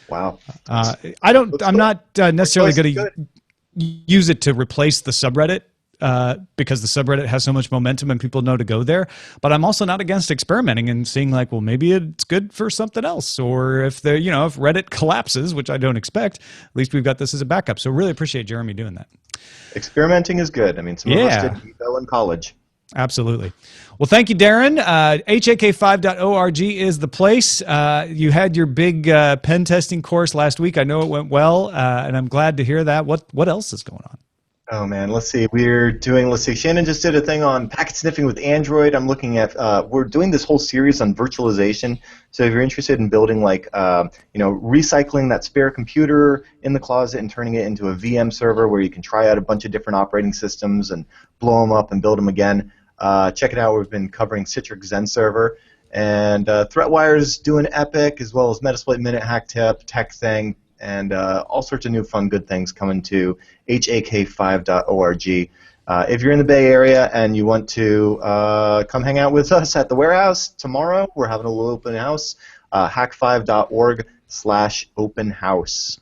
Wow. I'm not necessarily Looks going to use it to replace the subreddit because the subreddit has so much momentum and people know to go there. But I'm also not against experimenting and seeing like, well, maybe it's good for something else, or if if Reddit collapses, which I don't expect, at least we've got this as a backup. So really appreciate Jeremy doing that. Experimenting is good. I mean, some of us did go in college. Absolutely. Well, thank you, Darren. HAK5.org is the place. You had your big pen testing course last week. I know it went well, and I'm glad to hear that. What else is going on? Oh, man. Let's see. Shannon just did a thing on packet sniffing with Android. I'm looking at, we're doing this whole series on virtualization. So if you're interested in building, recycling that spare computer in the closet and turning it into a VM server where you can try out a bunch of different operating systems and blow them up and build them again, check it out. We've been covering Citrix Zen Server. And ThreatWire's doing Epic, as well as Metasploit Minute, Hacktip, TechThing, and all sorts of new fun, good things coming to HAK5.org. If you're in the Bay Area and you want to come hang out with us at the warehouse tomorrow, we're having a little open house, hack5.org/open house.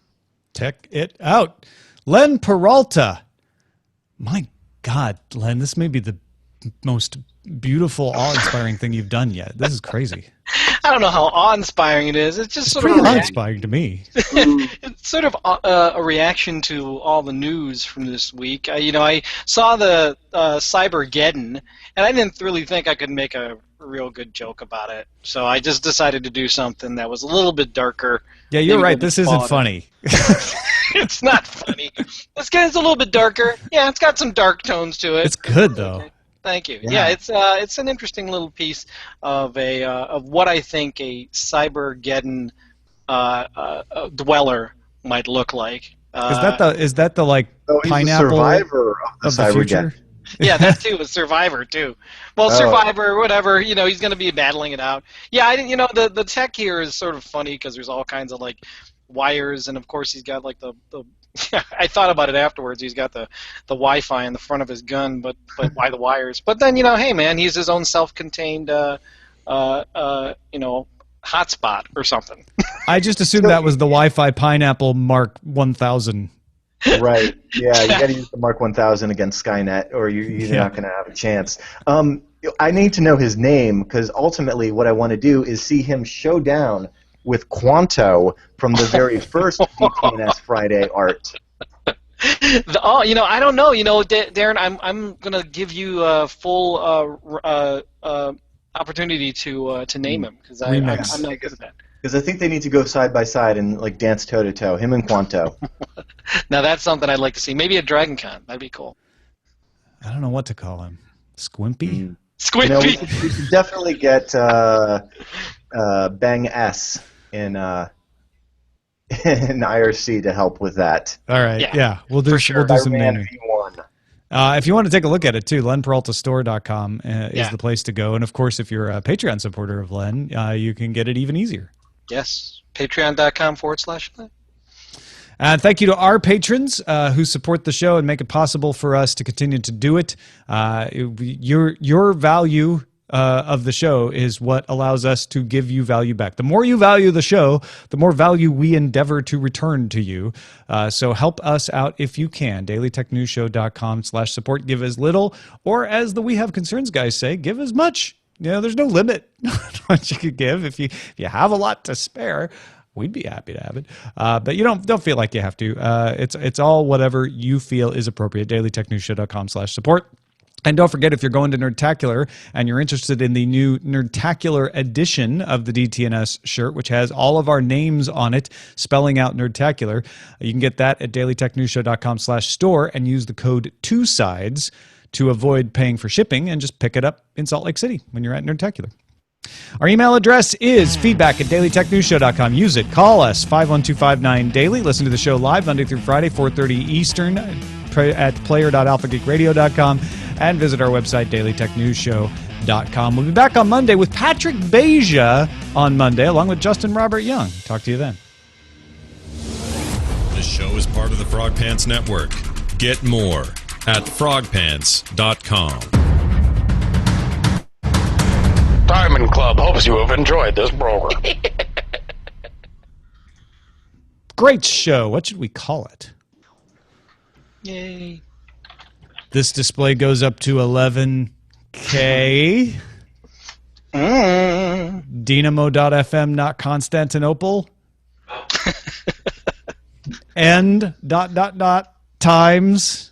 Check it out. Len Peralta. My God, Len, this may be the most beautiful, awe-inspiring thing you've done yet. This is crazy. I don't know how awe-inspiring it is. It's just sort of awe-inspiring to me. It's sort of a reaction to all the news from this week. I saw the cybergeddon, and I didn't really think I could make a real good joke about it. So I just decided to do something that was a little bit darker. Yeah, you're right. This isn't funny. It's not funny. It's a little bit darker. Yeah, it's got some dark tones to it. It's good though. Okay. Thank you. Yeah, it's an interesting little piece of what I think a cybergeddon dweller might look like. Is that the like pineapple survivor of the future? Yeah, that too. A survivor too. Well, survivor, whatever. He's going to be battling it out. Yeah, the tech here is sort of funny because there's all kinds of like wires, and of course he's got like the I thought about it afterwards. He's got the Wi-Fi in the front of his gun, but why the wires? But then hey man, he's his own self-contained hotspot or something. I just assumed that was the Wi-Fi Pineapple Mark 1000. Right. Yeah, you got to use the Mark 1000 against Skynet, or you're not going to have a chance. I need to know his name because ultimately, what I want to do is see him show down with Quanto from the very first DTNS Friday art. I don't know. Darren, I'm gonna give you a full opportunity to name him because I'm not good at that. Because I think they need to go side by side and like dance toe to toe, him and Quanto. Now that's something I'd like to see. Maybe at Dragon Con. That'd be cool. I don't know what to call him. Squimpy? Squimpy. We could definitely get Bang S in IRC to help with that. All right. Yeah. We'll do some naming. If you want to take a look at it too, lenperaltastore.com is the place to go. And of course, if you're a Patreon supporter of Len, you can get it even easier. Yes. Patreon.com/Len. Thank you to our patrons who support the show and make it possible for us to continue to do it. Your value of the show is what allows us to give you value back. The more you value the show, the more value we endeavor to return to you. So help us out if you can. dailytechnewsshow.com/support. Give as little, or as the We Have Concerns guys say, give as much. There's no limit what you could give. If you have a lot to spare, we'd be happy to have it. But you don't feel like you have to. It's all whatever you feel is appropriate. dailytechnewsshow.com/support. And don't forget, if you're going to Nerdtacular and you're interested in the new Nerdtacular edition of the DTNS shirt, which has all of our names on it, spelling out Nerdtacular, you can get that at dailytechnewsshow.com/store and use the code 2sides to avoid paying for shipping and just pick it up in Salt Lake City when you're at Nerdtacular. Our email address is feedback@dailytechnewsshow.com. Use it. Call us, 51259-DAILY. Listen to the show live Monday through Friday, 4:30 Eastern at player.alphageekradio.com. And visit our website, dailytechnewsshow.com. We'll be back on Monday with Patrick Beja on Monday, along with Justin Robert Young. Talk to you then. This show is part of the Frog Pants Network. Get more at frogpants.com. Diamond Club hopes you have enjoyed this program. Great show. What should we call it? Yay. This display goes up to 11K. Dynamo.fm, not Constantinople. End, ... times, ...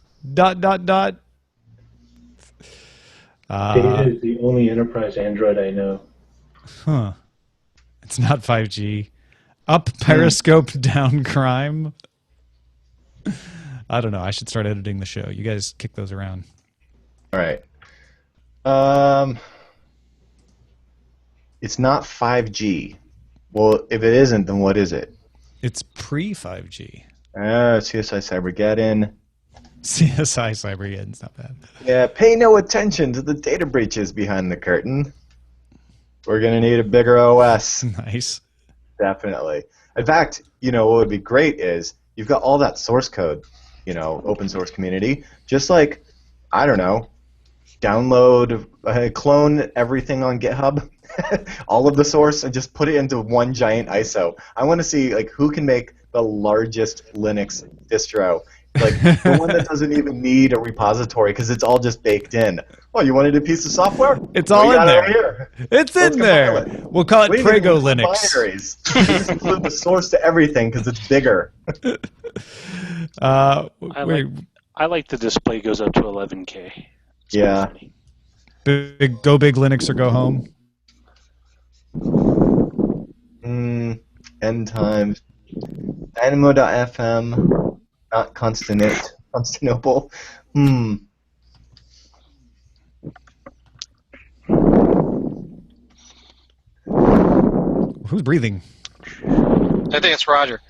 Data is the only enterprise Android I know. Huh. It's not 5G. Up Periscope, down crime. I don't know. I should start editing the show. You guys kick those around. All right. It's not 5G. Well, if it isn't, then what is it? It's pre-5G. CSI Cybergeddon. CSI Cybergeddon's not bad. Yeah, pay no attention to the data breaches behind the curtain. We're going to need a bigger OS. Nice. Definitely. In fact, what would be great is you've got all that source code, open source community. Just like, I don't know, download, clone everything on GitHub, all of the source, and just put it into one giant ISO. I want to see who can make the largest Linux distro. The one that doesn't even need a repository because it's all just baked in. Oh, you wanted a piece of software? It's all in there. Here. It's in there. We'll call it Prego Linux. Binaries. Just include the source to everything because it's bigger. I like the display goes up to 11K. Yeah. Go big Linux or go home. End times. Dynamo.fm. Not Constantinople. Who's breathing? I think it's Roger.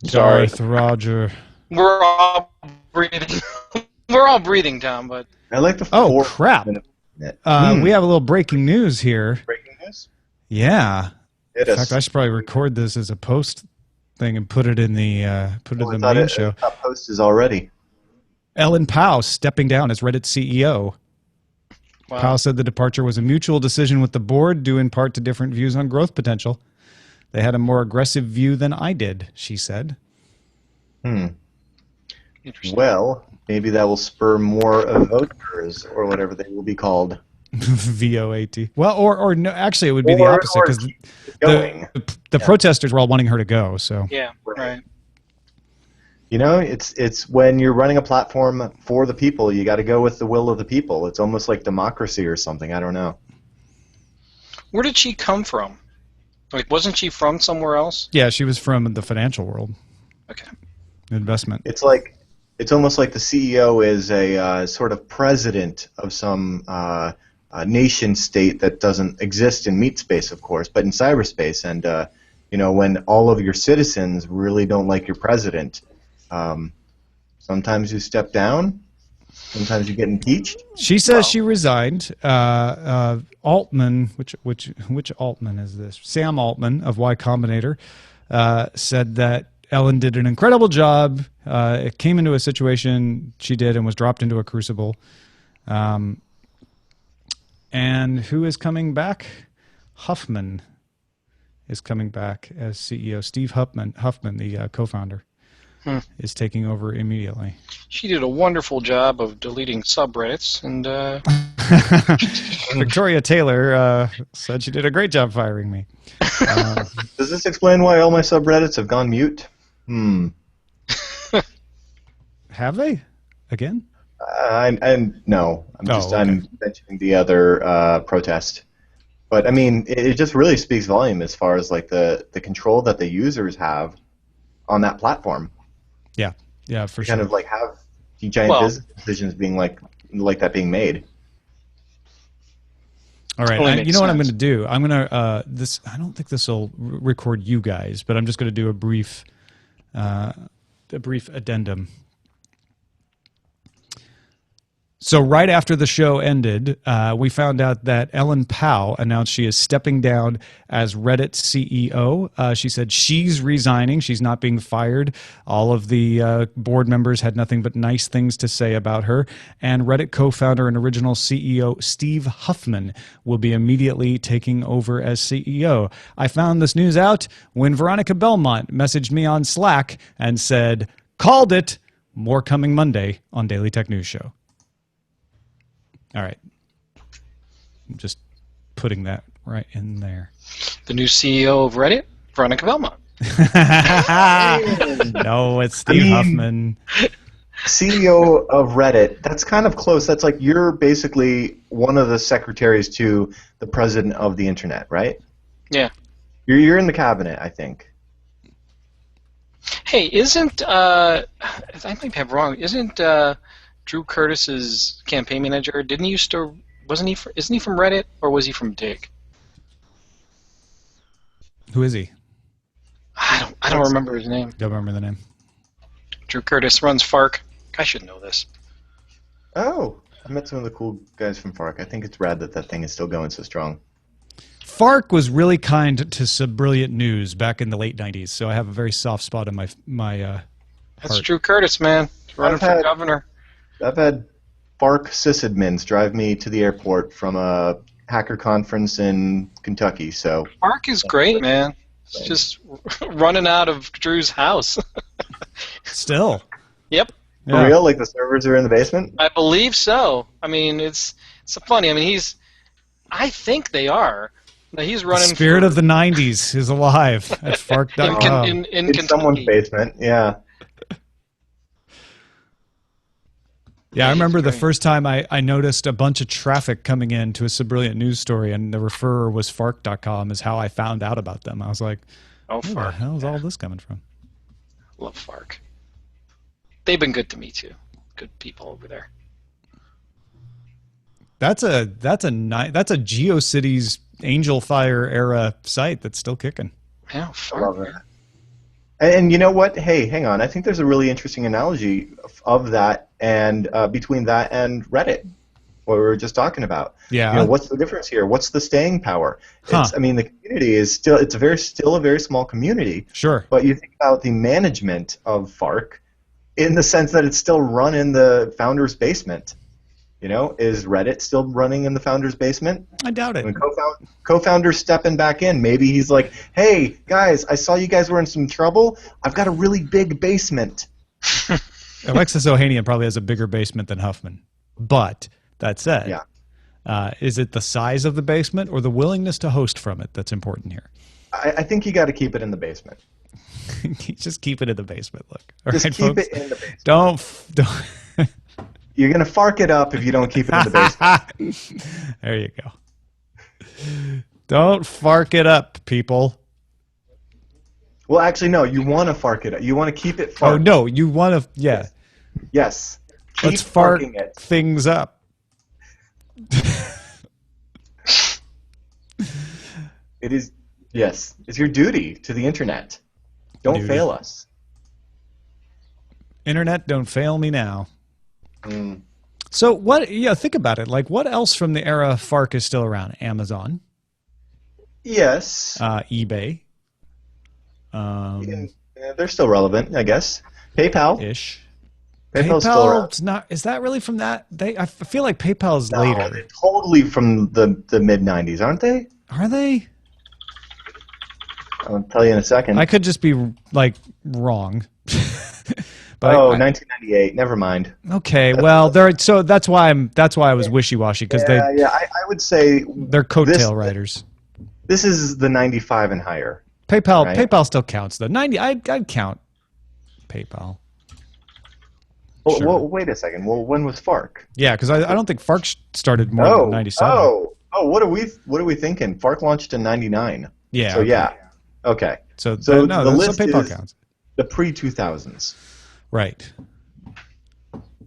Sorry. Darth Roger. We're all breathing. We're all breathing, Tom, but... I like the Oh, 4 crap. minute. We have a little breaking news here. Breaking news? Yeah. It In is. fact, I should probably record this as a post thing and put it in the main show. Post is already. Len Peralta stepping down as Reddit CEO. Wow. Powell said the departure was a mutual decision with the board, due in part to different views on growth potential. They had a more aggressive view than I did, she said. Interesting. Well, maybe that will spur more voters, or whatever they will be called. VOAT. Well, or no, actually, it would be the Or- opposite or because keep going. the protesters were all wanting her to go. So Yeah, right. It's when you're running a platform for the people, you got to go with the will of the people. It's almost like democracy or something. I don't know. Where did she come from? Wasn't she from somewhere else? yeah, she was from the financial world, Okay. investment. It's almost like the CEO is a sort of president of some nation state that doesn't exist in meat space, of course, but in cyberspace. And when all of your citizens really don't like your president, sometimes you step down, sometimes you get impeached. She says she resigned. Altman, which Altman is this? Sam Altman of Y Combinator said that Ellen did an incredible job. It came into a situation she did and was dropped into a crucible. And who is coming back? Huffman is coming back as CEO. Steve Huffman, the co-founder, is taking over immediately. She did a wonderful job of deleting subreddits, and Victoria Taylor said she did a great job firing me. Does this explain why all my subreddits have gone mute? Have they? Again? No. Okay. I'm mentioning the other protest. But I mean, it just really speaks volume as far as the control that the users have on that platform. Yeah, for Kind sure. of have the giant business decisions being like that being made. All right, Totally makes you know what I'm sense. going to do? I'm going to I don't think this will record you guys, but I'm just going to do a brief addendum. So right after the show ended, we found out that Ellen Pao announced she is stepping down as Reddit CEO. She said she's resigning. She's not being fired. All of the board members had nothing but nice things to say about her. And Reddit co-founder and original CEO Steve Huffman will be immediately taking over as CEO. I found this news out when Veronica Belmont messaged me on Slack and said, "Called it. More coming Monday on Daily Tech News Show." All right. I'm just putting that right in there. The new CEO of Reddit, Veronica Belmont. No, it's Steve Huffman. CEO of Reddit. That's kind of close. That's like you're basically one of the secretaries to the president of the internet, right? Yeah. You're in the cabinet, I think. Hey, isn't I might have wrong. Isn't Drew Curtis's campaign manager? Didn't he used to? Isn't he from Reddit or was he from Dig? Who is he? I don't remember his name. Don't remember the name. Drew Curtis runs FARC. I should know this. Oh, I met some of the cool guys from FARC. I think it's rad that that thing is still going so strong. FARC was really kind to Subbrilliant News back in the late 90s, so I have a very soft spot in my That's heart. Drew Curtis, man. He's running for governor. I've had FARC sysadmins drive me to the airport from a hacker conference in Kentucky. So FARC is great, man. It's just running out of Drew's house. Still. Yep. For real? Like the servers are in the basement? I believe so. I mean, it's so funny. I mean, I think they are. Now, he's running. The spirit of the 90s is alive at FARC.com. In someone's basement, yeah. Yeah, I remember the first time I noticed a bunch of traffic coming in to a Subbrilliant News story, and the referrer was FARC.com is how I found out about them. I was like, oh, where FARC. the hell is all this coming from? Love FARC. They've been good to me, too. Good people over there. That's a GeoCities Angel Fire era site that's still kicking. Yeah, I love it. And you know what? Hey, hang on. I think there's a really interesting analogy of that and between that and Reddit, what we were just talking about. Yeah. You know, what's the difference here? What's the staying power? Huh. I mean, the community is still a very small community. Sure. But you think about the management of FARC in the sense that it's still run in the founder's basement. You know, is Reddit still running in the founder's basement? I doubt it. When co-founder's stepping back in, maybe he's like, "Hey guys, I saw you guys were in some trouble. I've got a really big basement." Alexis Ohanian probably has a bigger basement than Huffman. But that said, is it the size of the basement or the willingness to host from it that's important here? I think you got to keep it in the basement. Just keep it in the basement. Look, all Just right, keep folks? it in the basement. Don't. You're gonna FARC it up if you don't keep it in the basement. There you go. Don't FARC it up, people. Well, actually, no. You want to FARC it up. You want to keep it FARC. Oh no, you want to? Yeah. Yes. Keep Let's FARC FARCing it. things up. It is. Yes, it's your duty to the internet. Don't Duty. fail us. Internet, don't fail me now. Mm. So what? Yeah, think about it. Like, what else from the era FARC is still around? Amazon, Yes. eBay, They're still relevant, I guess. PayPal. ish. PayPal's still around. PayPal's not. Is that really from that? I feel like PayPal's No, later. they're totally from the mid '90s, aren't they? Are they? I'll tell you in a second. I could just be like wrong. But oh, 1998. Never mind. Okay, well, so that's why I was wishy-washy because I would say they're coattail riders. This is the 95 and higher. PayPal right? PayPal still counts though. 90 I'd count PayPal. Well, Sure. well, wait a second. Well, when was FARC? Yeah, because I don't think FARC started more than 97. Oh, what are we thinking? FARC launched in 99. Yeah. So okay. yeah. Okay. So the list PayPal is counts. the pre-2000s. Right.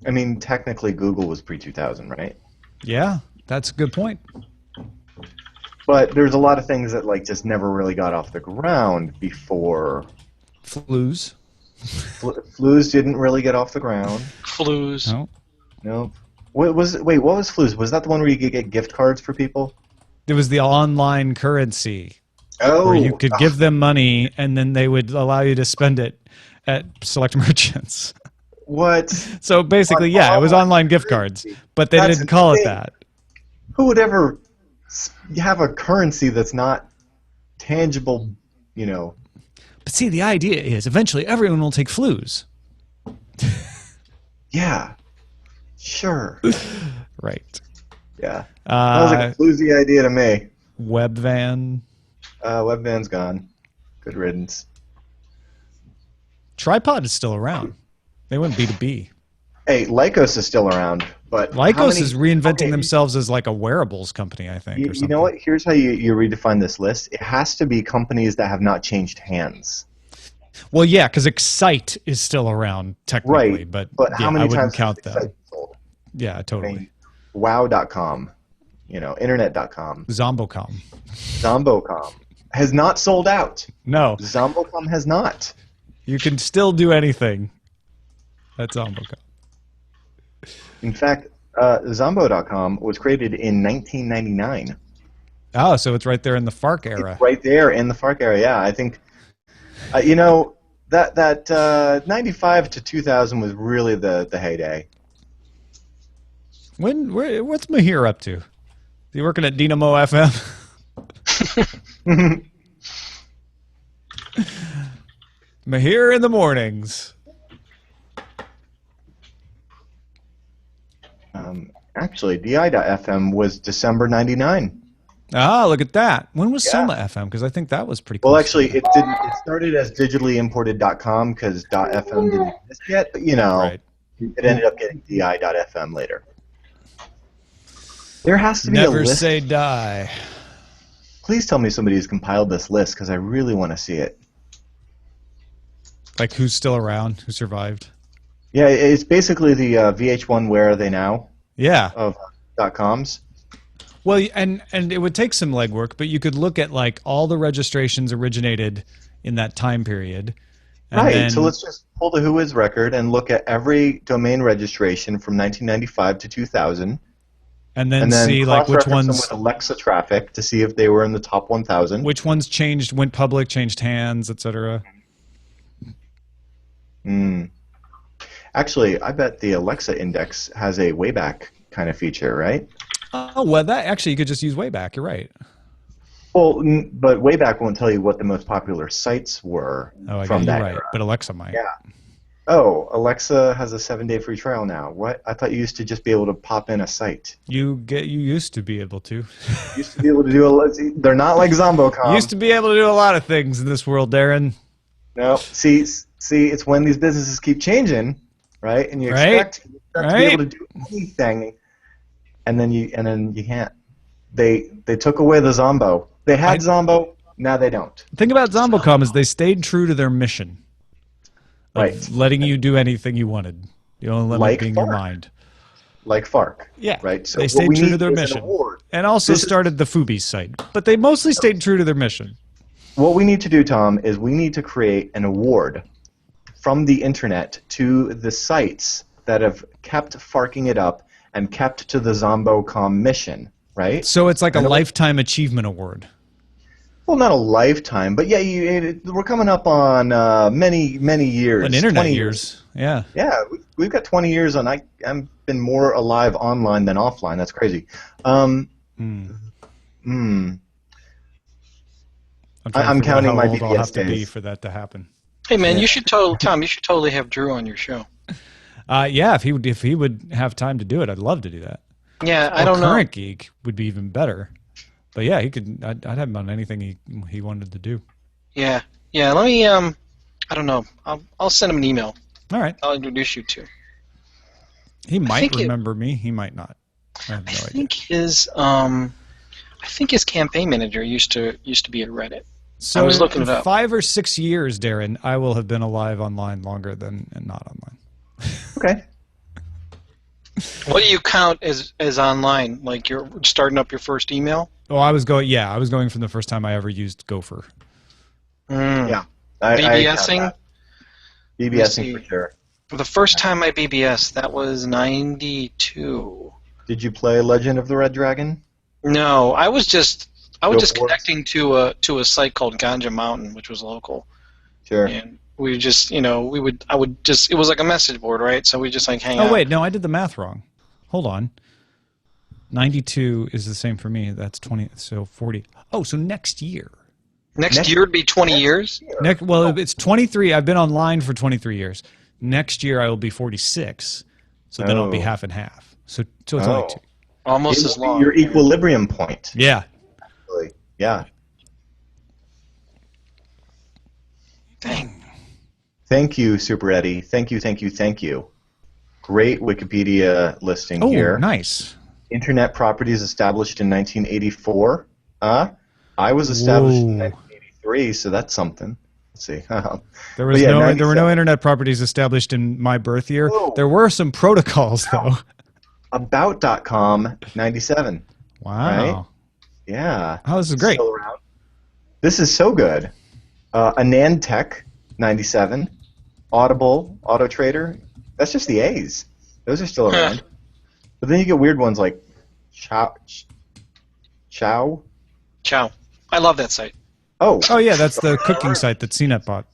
I mean, technically Google was pre-2000, right? Yeah, that's a good point. But there's a lot of things that like just never really got off the ground before. Flues. Flues didn't really get off the ground. Flues. No. Nope. What was Flues? Was that the one where you could get gift cards for people? It was the online currency. Oh, where you could give them money and then they would allow you to spend it at select merchants. What? So basically, yeah, it was online gift cards, but they didn't call it that. Who would ever have a currency that's not tangible, you know? But see, the idea is eventually everyone will take Flues. Yeah. Sure. Right. Yeah. Sounds like a floozy idea to me. Webvan. Webvan's gone. Good riddance. Tripod is still around. They went B2B. Hey, Lycos is still around, but Lycos is reinventing themselves as like a wearables company, I think. You know what? Here's how you redefine this list. It has to be companies that have not changed hands. Well, yeah, because Excite is still around technically, Right, but how yeah, many I wouldn't times count has them. Excite sold? Yeah, totally. I mean, wow.com, internet.com. Zombocom. Zombocom has not sold out. No. Zombocom has not. You can still do anything at Zombocom. In fact, Zombo.com was created in 1999. Oh, so it's right there in the FARC era. It's right there in the FARC era, yeah. I think, that 95 to 2000 was really the heyday. What's Mahir up to? Is he working at Dynamo FM? Mahir in the mornings. Actually, DI.FM was December 99. Ah, look at that. When was Yeah. Soma FM? Because I think that was pretty cool. Well, actually, it didn't. It started as digitally-imported.com because .fm didn't exist yet, but Right. it ended up getting DI.FM later. There has to be Never a list. say die. Please tell me somebody has compiled this list because I really want to see it. Like who's still around? Who survived? Yeah, it's basically the VH1 Where Are They Now Yeah. of .coms. Well, and it would take some legwork, but you could look at like all the registrations originated in that time period. And Right, then, so let's just pull the Who Is record and look at every domain registration from 1995 to 2000. and then see like which cross-reference them ones with Alexa traffic to see if they were in the top 1,000. which ones changed, went public, changed hands, etc. Actually, I bet the Alexa index has a Wayback kind of feature, right? Oh, well, that actually you could just use Wayback. You're right. Well, but Wayback won't tell you what the most popular sites were Oh, I from guess that you're right. era. But Alexa might. Yeah. Oh, Alexa has a 7-day free trial now. What? I thought you used to just be able to pop in a site. You used to be able to. You used to be able to do they're not like Zombocom. Used to be able to do a lot of things in this world, Darren. No, see, it's when these businesses keep changing, right? And you expect to be able to do anything, and then you can't. They took away the Zombo. They had Zombo, now they don't. The thing about Zombocom is they stayed true to their mission. Of Right. letting you do anything you wanted. The only limit Like being your FARC. mind. Like FARC. Yeah. Right. So They what stayed we true to need their is an mission. award. And also This is- started the Fubies site. But they mostly stayed true to their mission. What we need to do, Tom, is we need to create an award from the internet to the sites that have kept farking it up and kept to the Zombocom mission, right? So it's like a lifetime achievement award. Well, not a lifetime, but yeah, we're coming up on many years. An internet 20 years. Yeah. Yeah, we've got 20 years on. I've been more alive online than offline. That's crazy. I'm counting my how old I'll have BBS to be days. for that to happen. Hey man, you should totally have Drew on your show. Yeah, if he would have time to do it, I'd love to do that. Yeah, I don't know. Current Geek would be even better. But yeah, he could. I'd have him on anything he wanted to do. Yeah. Let me. I don't know. I'll send him an email. All right. I'll introduce you to. He might think remember me. He might not. I have no idea. I think his campaign manager used to be at Reddit. So I was looking in it up. 5 or 6 years, Darren, I will have been alive online longer than and not online. Okay. What do you count as online? Like you're starting up your first email? Oh, I was going from the first time I ever used Gopher. Yeah. BBSing? BBSing for sure. For the first time I BBS, that was 92. Did you play Legend of the Red Dragon? No, I was just Go for it. connecting to a site called Ganja Mountain, which was local. Sure. And we just, I would just, it was like a message board, right? So we just like hang out. Oh, wait, no, I did the math wrong. Hold on. 92 is the same for me. That's 20, so 40. Oh, so next year. Next year would be 20 years? Well, it's 23. I've been online for 23 years. Next year I will be 46, so then I'll be half and half. So it's only 2. Almost as long. Your equilibrium point. Yeah. Really. Yeah. Dang. Thank you, Super Eddie. Thank you. Great Wikipedia listing here. Oh, nice. Internet properties established in 1984. I was established in 1983, so that's something. Let's see. There were no internet properties established in my birth year. Whoa. There were some protocols, though. About.com, 97. Wow. Right? Yeah. Oh, this is great. Still around. This is so good. Anandtech, 97. Audible, Auto Trader. That's just the A's. Those are still around. But then you get weird ones like Chow. I love that site. Oh, yeah, that's the cooking site that CNET bought.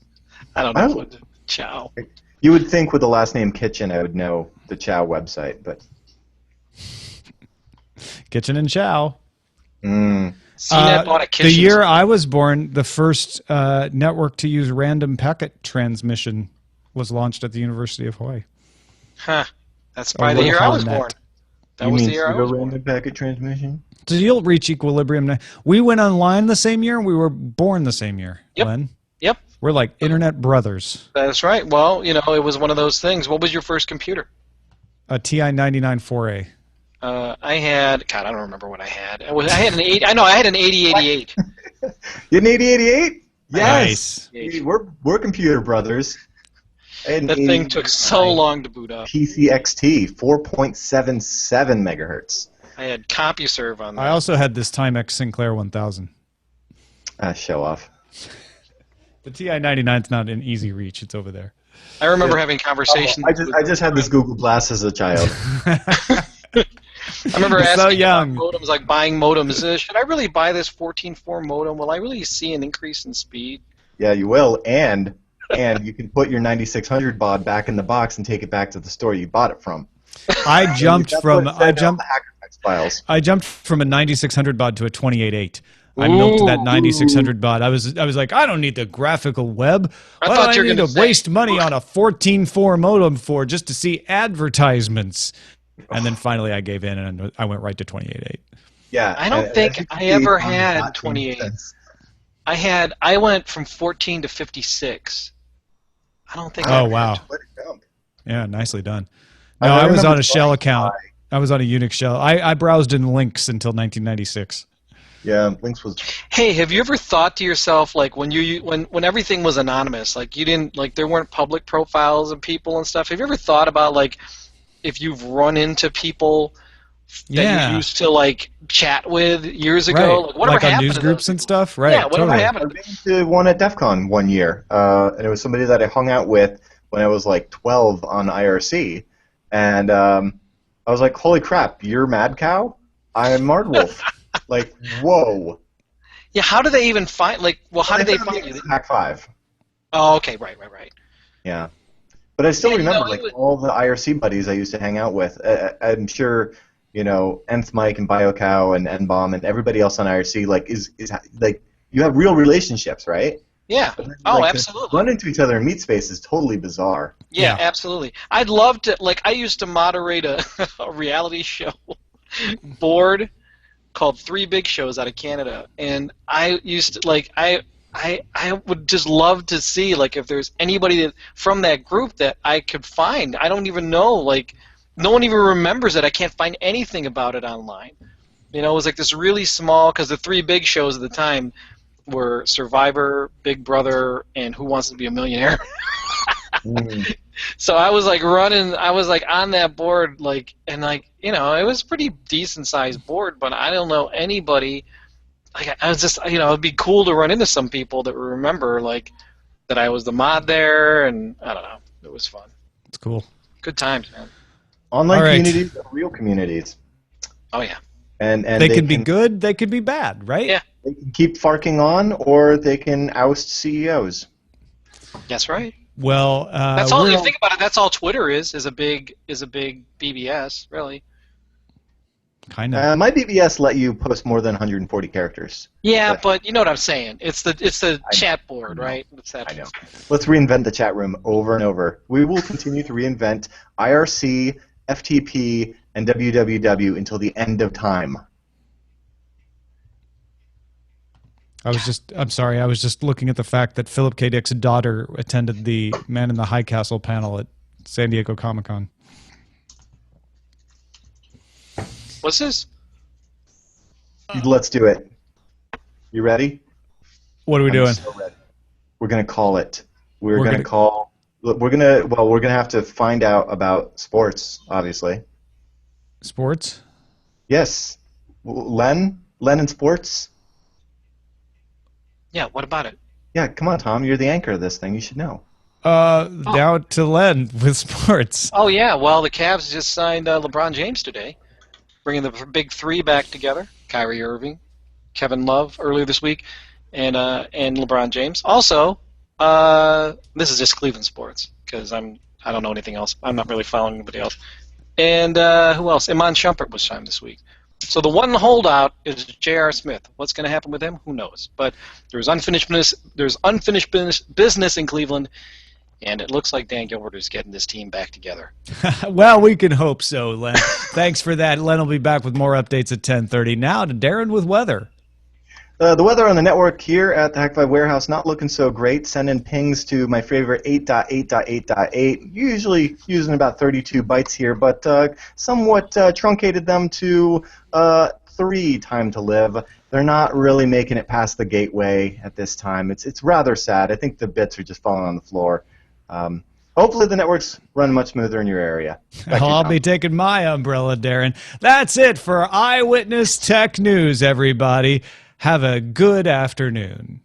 I don't know what Chow. You would think with the last name Kitchen I would know the Chow website, but Kitchen and Chow. CNET bought a kitchen. The year I was born, the first network to use random packet transmission was launched at the University of Hawaii. Huh. That's probably the year I was born. That was the year I was born. random packet transmission? So you'll reach equilibrium now. We went online the same year. We were born the same year, Yep. Len. Yep. We're like internet brothers. That's right. Well, it was one of those things. What was your first computer? A TI 99 4A. I had, God, I don't remember what I had. I had an 80. I know I had an 8088. You had an 8088? Yes. Nice. We're computer brothers. That thing took so long to boot up. PCXT, 4.77 megahertz. I had CompuServe on that. I also had this Timex Sinclair 1000. Show off. The TI 99 is not an easy reach. It's over there. I remember having conversations. I just had this Google Glass as a child. I remember asking so young. about modems, like buying modems. Should I really buy this 14.4 modem? Will I really see an increase in speed? Yeah, you will, and you can put your 9600 baud back in the box and take it back to the store you bought it from. I jumped from the HackerFX files. I jumped from a 9600 baud to a 28.8. I milked that 9600 baud. I was like, I don't need the graphical web. What do I need to waste money on a 14.4 modem for just to see advertisements? And then finally I gave in and I went right to 28.8. Yeah, I don't think I ever had 28. I went from 14 to 56. I don't think. Oh, wow. Yeah, nicely done. No, I was on a shell account. I was on a Unix shell. I browsed in Lynx until 1996. Yeah, Lynx was. Hey, have you ever thought to yourself, like when everything was anonymous, like you didn't, like there weren't public profiles of people and stuff? Have you ever thought about like if you've run into people that you used to like chat with years ago? Right. Like, whatever like on happened news to groups those and people? stuff, right? Yeah, whatever totally. happened. I've been to one at DEF CON one year, and it was somebody that I hung out with when I was like 12 on IRC, and I was like, "Holy crap, you're Mad Cow? I'm Mardwolf." Like, whoa. Yeah, how do they even find? Like, well, how did they find you? Hack 5. Oh, okay, right. Yeah. But I still Yeah, remember, it was- all the IRC buddies I used to hang out with. I'm sure, Nth Mike and BioCow and NBomb and everybody else on IRC, like, is like, you have real relationships, right? Yeah. But then, Oh, like, to absolutely. run into each other in meet space is totally bizarre. Yeah, absolutely. I'd love to. Like, I used to moderate a reality show board called Three Big Shows out of Canada, and I used to like I would just love to see like if there's anybody from that group that I could find. I don't even know, like no one even remembers it. I can't find anything about it online. It was like this really small, because the Three Big Shows at the time were Survivor, Big Brother, and Who Wants to Be a Millionaire. So I was like on that board, like, and like, it was a pretty decent sized board, but I don't know anybody. Like, I was just, it'd be cool to run into some people that would remember, like, that I was the mod there, and I don't know, it was fun. It's cool. Good times, man. Online All right. communities are real communities. Oh yeah. And They can be good, they could be bad, right? Yeah. They can keep farking on, or they can oust CEOs. That's right. Well, That's all. If you think about it, that's all Twitter is a big BBS, really. kind of. My BBS let you post more than 140 characters. Yeah, but you know what I'm saying. It's the chat board, right? It's that. I know. Let's reinvent the chat room over and over. We will continue to reinvent IRC, FTP, and www until the end of time. I'm sorry, I was just looking at the fact that Philip K. Dick's daughter attended the Man in the High Castle panel at San Diego Comic-Con. What's this? Let's do it. You ready? What are we doing? So ready. We're gonna call it. We're We're gonna gonna- call. We're gonna have to find out about sports, obviously. Sports? Yes, Len and sports. Yeah. What about it? Yeah, come on, Tom. You're the anchor of this thing. You should know. Now to Len with sports. Oh yeah. Well, the Cavs just signed LeBron James today, bringing the big three back together. Kyrie Irving, Kevin Love earlier this week, and LeBron James. Also, this is just Cleveland sports because I don't know anything else. I'm not really following anybody else. And who else? Iman Shumpert was signed this week. So the one holdout is J.R. Smith. What's going to happen with him? Who knows? But there's unfinished business in Cleveland, and it looks like Dan Gilbert is getting this team back together. Well, we can hope so, Len. Thanks for that. Len will be back with more updates at 10:30. Now to Darren with weather. The weather on the network here at the Hack 5 warehouse not looking so great. Sending pings to my favorite 8.8.8.8. Usually using about 32 bytes here, but somewhat truncated them to 3 time to live. They're not really making it past the gateway at this time. It's rather sad. I think the bits are just falling on the floor. Hopefully the networks run much smoother in your area. Back to you, I'll Tom. be taking my umbrella, Darren. That's it for Eyewitness Tech News, everybody. Have a good afternoon.